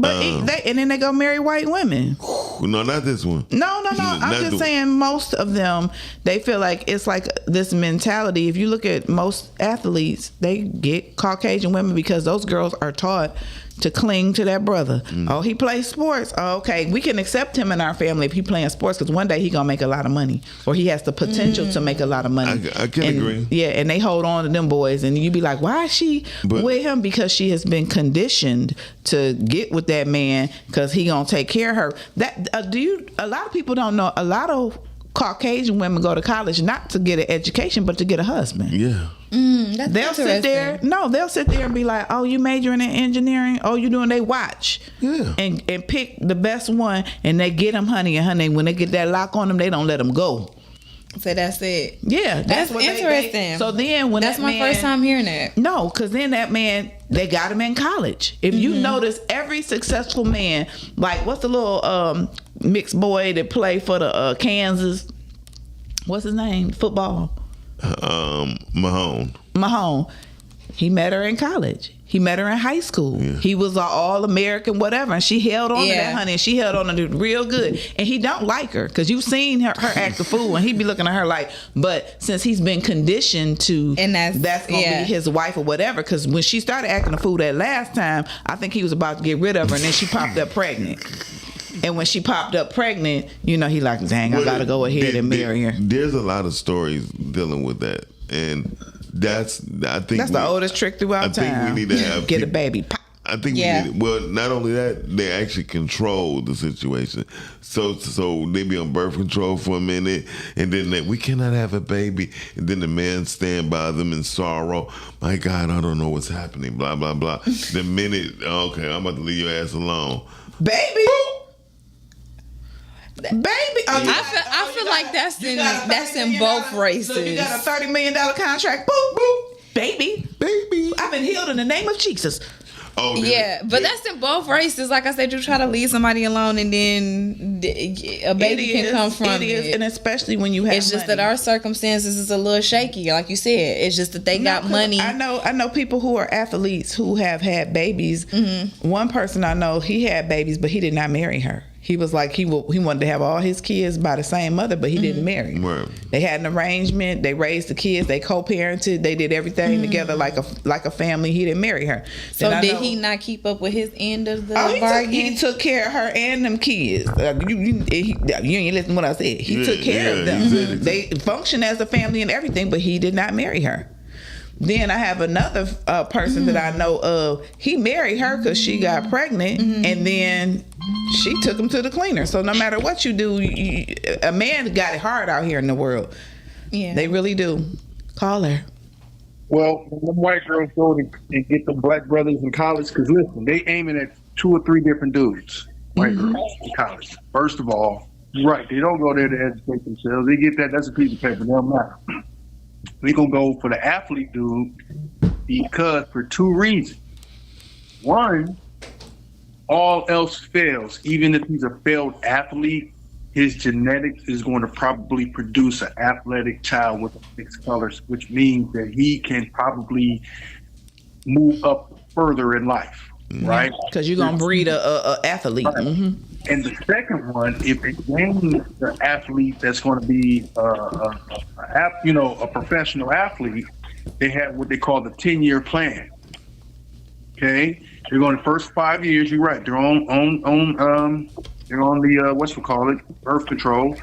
But and then they go marry white women. No, not this one. No. I'm just saying most of them, they feel like it's like this mentality. If you look at most athletes, they get Caucasian women because those girls are taught to cling to that brother. Oh, he plays sports. Oh, okay, we can accept him in our family if he playing sports because one day he gonna make a lot of money or he has the potential to make a lot of money. I can agree. Yeah, and they hold on to them boys, and you be like, why is she with him? Because she has been conditioned to get with that man because he gonna take care of her. That a lot of people don't know. A lot of Caucasian women go to college not to get an education, but to get a husband. Yeah. They'll sit there. No, they'll sit there and be like, "Oh, you majoring in engineering? Oh, you doing?" They watch, and pick the best one, and they get them, honey. And honey, when they get that lock on them, they don't let them go. So that's it. Yeah, that's what interesting. So then, when that's my first time hearing that. No, because then that man, they got him in college. If you notice, every successful man, like what's the little mixed boy that played for the Kansas? What's his name? Football. Mahone. He met her in college. He met her in high school. Yeah. He was an all-American whatever, and she held on to that honey, and she held on to it real good. And he don't like her because you've seen her act a fool, and he be looking at her like, but since he's been conditioned to, and that's gonna be his wife or whatever. Because when she started acting a fool that last time, I think he was about to get rid of her, and then she popped up pregnant. And when she popped up pregnant, you know, he like, dang, I gotta go ahead and marry her. There's a lot of stories dealing with that, and that's the oldest trick throughout time. I think we need to have get a baby. Pop. I think we need. Well, not only that, they actually control the situation. So they be on birth control for a minute, and then we cannot have a baby, and then the man stand by them in sorrow. My God, I don't know what's happening. Blah blah blah. The minute, okay, I'm about to leave your ass alone, baby. I feel like that's in both races. Look, you got a $30 million contract. Boop boop. Baby. I've been healed in the name of Jesus. Oh yeah, but that's in both races. Like I said, you try to leave somebody alone, and then a baby can come from it. And especially when you have. It's just that our circumstances is a little shaky, like you said. It's just that they got money. I know people who are athletes who have had babies. One person I know, he had babies, but he did not marry her. He was like he wanted to have all his kids by the same mother, but he didn't marry. Right. They had an arrangement. They raised the kids. They co-parented. They did everything together like a family. He didn't marry her. So did he not keep up with his end of the bargain? He took care of her and them kids. You ain't listen to what I said. He took care of them. Exactly. They function as a family and everything, but he did not marry her. Then I have another person that I know of. He married her because she got pregnant, and then she took him to the cleaner. So no matter what you do, a man got it hard out here in the world. Yeah, they really do. Call her. Well, when white girls go to get the black brothers in college, because listen, they aiming at 2 or 3 different dudes. White girls in college. First of all, right? They don't go there to educate themselves. They get that. That's a piece of paper. They don't matter. We gonna go for the athlete dude, because for two reasons. One, all else fails. Even if he's a failed athlete, his genetics is going to probably produce an athletic child with mixed colors, which means that he can probably move up further in life, right? Because you're gonna breed a athlete. Right. Mm-hmm. And the second one, if it gains the athlete that's going to be a professional athlete, they have what they call the 10-year plan. Okay, they're going the first 5 years. You're right. They're on they're on the birth control.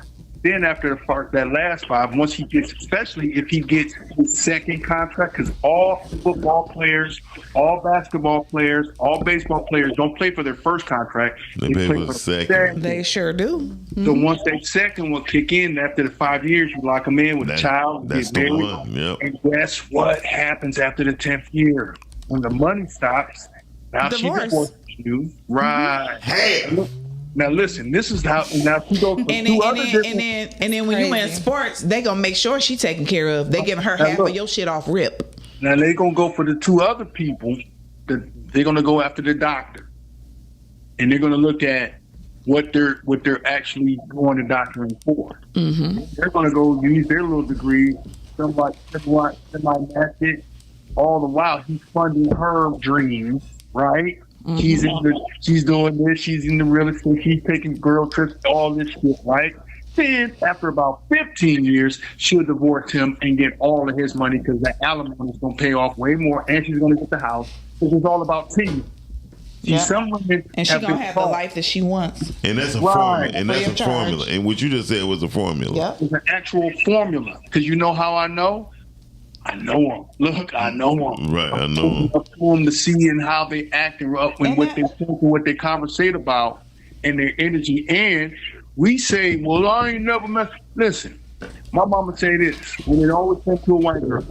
Then after that last 5, once he gets, especially if he gets his second contract, because all football players, all basketball players, all baseball players don't play for their first contract. They play for the second. They sure do. Mm-hmm. So once that second will kick in, after the 5 years, you lock them in with a child. That's get the married. one. Yep. And guess what happens after the 10th year? When the money stops, now she divorces you. Right. Hey. Now listen, this is how now she goes from And then when you in sports, they gonna make sure she taken care of. They giving her half of your shit off rip. Now they gonna go for the two other people. They're gonna go after the doctor, and they're gonna look at what they're actually going to doctoring for. Mm-hmm. They're gonna go use their little degree, somebody match it. All the while he's funding her dreams, right? Mm-hmm. She's doing this. She's in the real estate. She's taking girl trips, all this shit, right? Then after about 15 years, she'll divorce him and get all of his money because the alimony is going to pay off way more, and she's going to get the house because it's all about team. Yeah. Some women and she's gonna have the life that she wants. And that's a formula. And that's a formula. And what you just said was a formula. Yep. It's an actual formula. Because you know how I know? I know them. Look, I know them. Right, I know them. Up to them to see and how they act and what they think and what they conversate about and their energy. And we say, well, I ain't never met. Listen, my mama say this when it always comes to a white girl.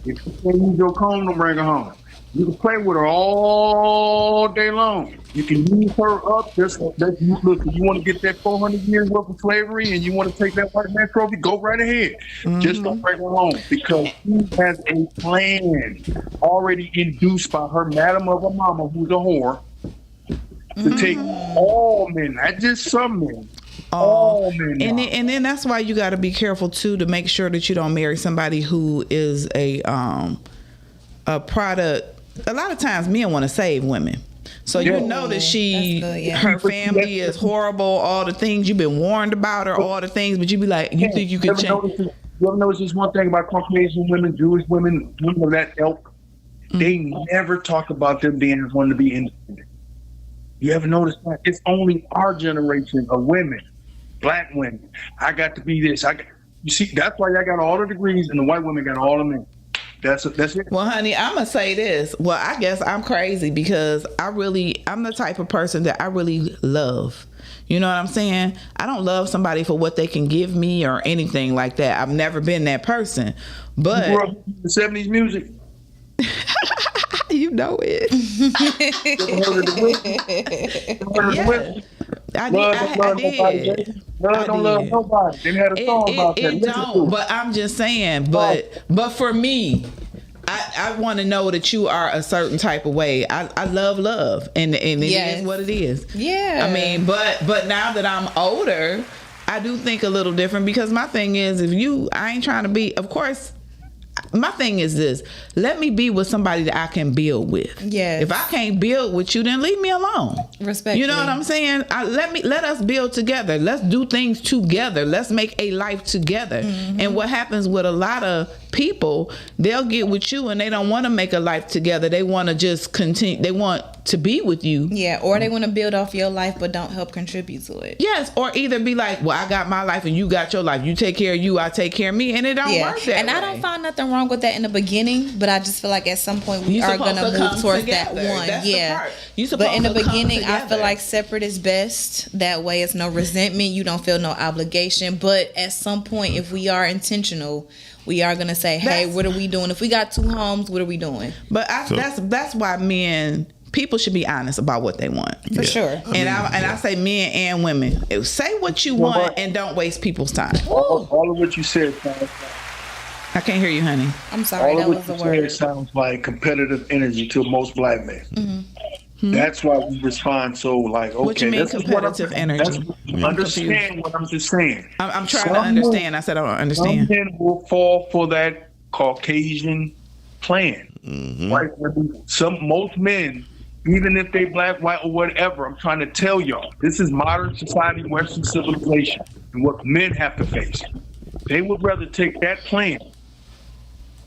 If you can't use your comb, don't bring her home. You can play with her all day long. You can use her up. Look, if you want to get that 400 years worth of slavery and you want to take that white man trophy, go right ahead. Mm-hmm. Just don't bring her home because she has a plan already induced by her madam of a mama, who's a whore, to take all men, not just some men. All men. And then that's why you got to be careful too to make sure that you don't marry somebody who is a product. A lot of times men want to save women. So you know that her family is horrible, all the things you've been warned about her, all the things, but you be like, you think you can change. You ever notice this one thing about Caucasian women, Jewish women, women of that ilk? They never talk about them being wanting to be independent. You ever notice that? It's only our generation of women, black women. I got to be this. You see, that's why I got all the degrees and the white women got all the men. That's it. Well, honey, I'm gonna say this. Well, I guess I'm crazy because I'm the type of person that I really love. You know what I'm saying? I don't love somebody for what they can give me or anything like that. I've never been that person. But you grew up in the 70s music. You know it. I did. Love don't love nobody. They had a song about that. It don't, but I'm just saying. But for me, I want to know that you are a certain type of way. I love, and it is what it is. Yeah. I mean, but now that I'm older, I do think a little different because my thing is, I ain't trying to be. Of course, my thing is this: let me be with somebody that I can build with. Yeah. If I can't build with you, then leave me alone. Respect. You know what I'm saying? Let us build together. Let's do things together. Let's make a life together. Mm-hmm. And what happens with a lot of people, they'll get with you and they don't want to make a life together. They want to just continue. They want to be with you. Yeah, or they want to build off your life but don't help contribute to it. Yes, or either be like, well, I got my life and you got your life. You take care of you, I take care of me, and it don't work that and way. I don't find nothing wrong with that in the beginning, but I just feel like at some point we are going to move towards that one. That's yeah. But in the beginning, I feel like separate is best. That way it's no resentment. You don't feel no obligation. But at some point, if we are intentional, we are going to say, hey, what are we doing? If we got 2 homes, what are we doing? But that's why people should be honest about what they want. For sure. I say men and women. Say what you want and don't waste people's time. All of what you said, I can't hear you, honey. I'm sorry, All that of was the what you said word. sounds like competitive energy to most black men. Mm-hmm. That's why we respond so like, okay, What you mean this is what competitive energy? Understand what I'm just saying. I'm trying to understand. I said I don't understand. Some men will fall for that Caucasian plan. Right? Most men, even if they black, white, or whatever, I'm trying to tell y'all, this is modern society, Western civilization, and what men have to face. They would rather take that plan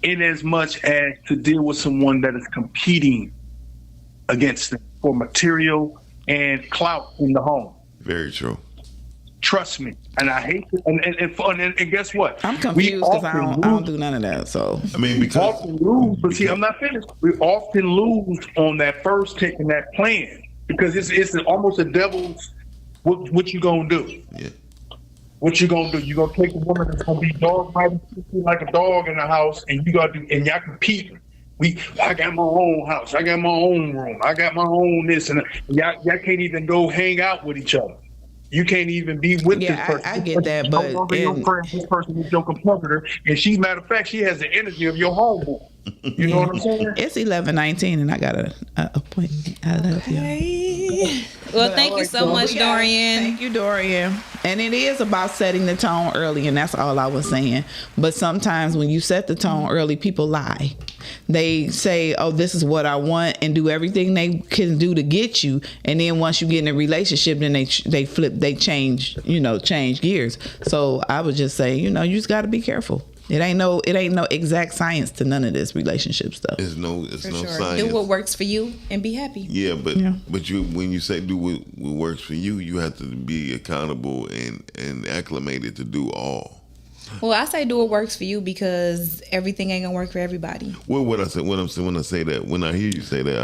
in as much as to deal with someone that is competing against them for material and clout in the home. Very true. Trust me, and I hate it. And guess what? I'm confused because I don't do none of that. So I mean, we often lose, but see, I'm not finished. We often lose on that first taking that plan because it's almost a devil's. What you gonna do? Yeah. What you gonna do? You gonna take a woman that's gonna be dog fighting like a dog in the house, and you gotta do, and y'all compete. I got my own house. I got my own room. I got my own this, and y'all can't even go hang out with each other. You can't even be with this person. I get that, but this person is your competitor, and she's, matter of fact, she has the energy of your homeboy. You know what I'm saying? It's 11:19, and I got an appointment. I love you. Well, thank you so much, Dorian. Thank you, Dorian. And it is about setting the tone early, and that's all I was saying. But sometimes when you set the tone early, people lie. They say, "Oh, this is what I want," and do everything they can do to get you. And then once you get in a relationship, then they flip, they change gears. So I would just say, you just got to be careful. It ain't no exact science to none of this relationship stuff. It's no science. Do what works for you and be happy. Yeah, but when you say do what works for you, you have to be accountable and acclimated to do all. Well, I say do what works for you because everything ain't gonna work for everybody. Well, when I say that, when I hear you say that,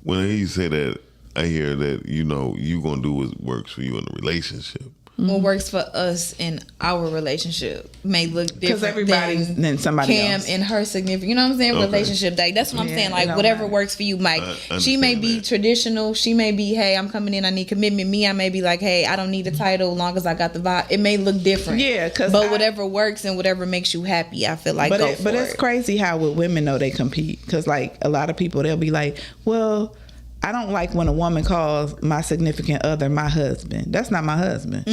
when I hear you say that, I hear that you gonna do what works for you in a relationship. What works for us in our relationship may look different because everybody's than somebody Cam else. And her significant, you know what I'm saying? Okay. Relationship. Like that's what I'm saying. Like whatever works for you, Mike. She may be traditional. She may be, hey, I'm coming in, I need commitment. Me, I may be like, hey, I don't need a title as long as I got the vibe. It may look different. Yeah, but whatever works and whatever makes you happy, I feel like. But it's crazy how with women they compete because like a lot of people they'll be like, well, I don't like when a woman calls my significant other my husband. That's not my husband.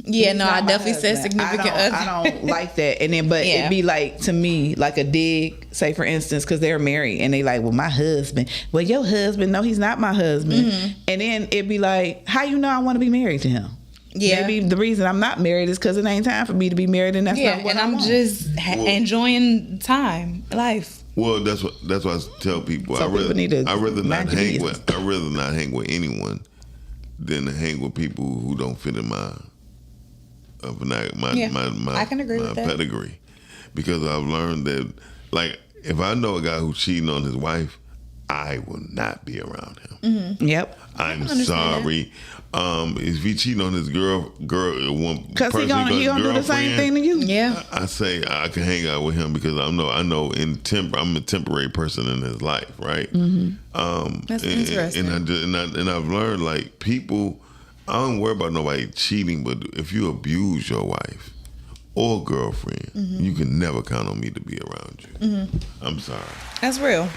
Yeah, no, I definitely said significant other. I don't like that. And then, but Yeah. it'd be like, to me, like a dig, say for instance, because they're married and they like, well, my husband. Well, your husband, no, he's not my husband. And then it'd be like, how you know I want to be married to him? Yeah. Maybe the reason I'm not married is because it ain't time for me to be married, and that's not what I'm want. just enjoying life. Well, that's what I tell people. So people need to I'd rather not mind your hang business. with. I'd rather not hang with anyone than to hang with people who don't fit in my I can agree with that. pedigree. Because I've learned that, like, if I know a guy who's cheating on his wife, I will not be around him. Yep. I'm sorry. If he cheating on his girl, because he gonna do the same thing to you. Yeah. I say I can hang out with him because I know I'm a temporary person in his life, right? That's interesting. And I've learned like people, I don't worry about nobody cheating, but if you abuse your wife or girlfriend, you can never count on me to be around you. I'm sorry. That's real.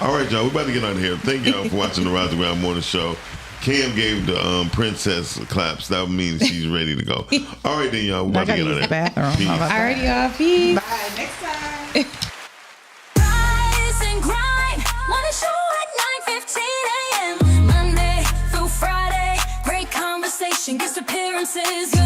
All right, y'all, we're about to get out of here. Thank y'all for watching the Rise and Ground Morning Show. Cam gave the princess claps. That means she's ready to go. All right, then, y'all. We're about to get out of here. Bathroom. Alrighty, y'all. Peace. Bye. Next time. Rise and grind. Morning show at 9:15 a.m. Monday through Friday. Great conversation, guest appearances.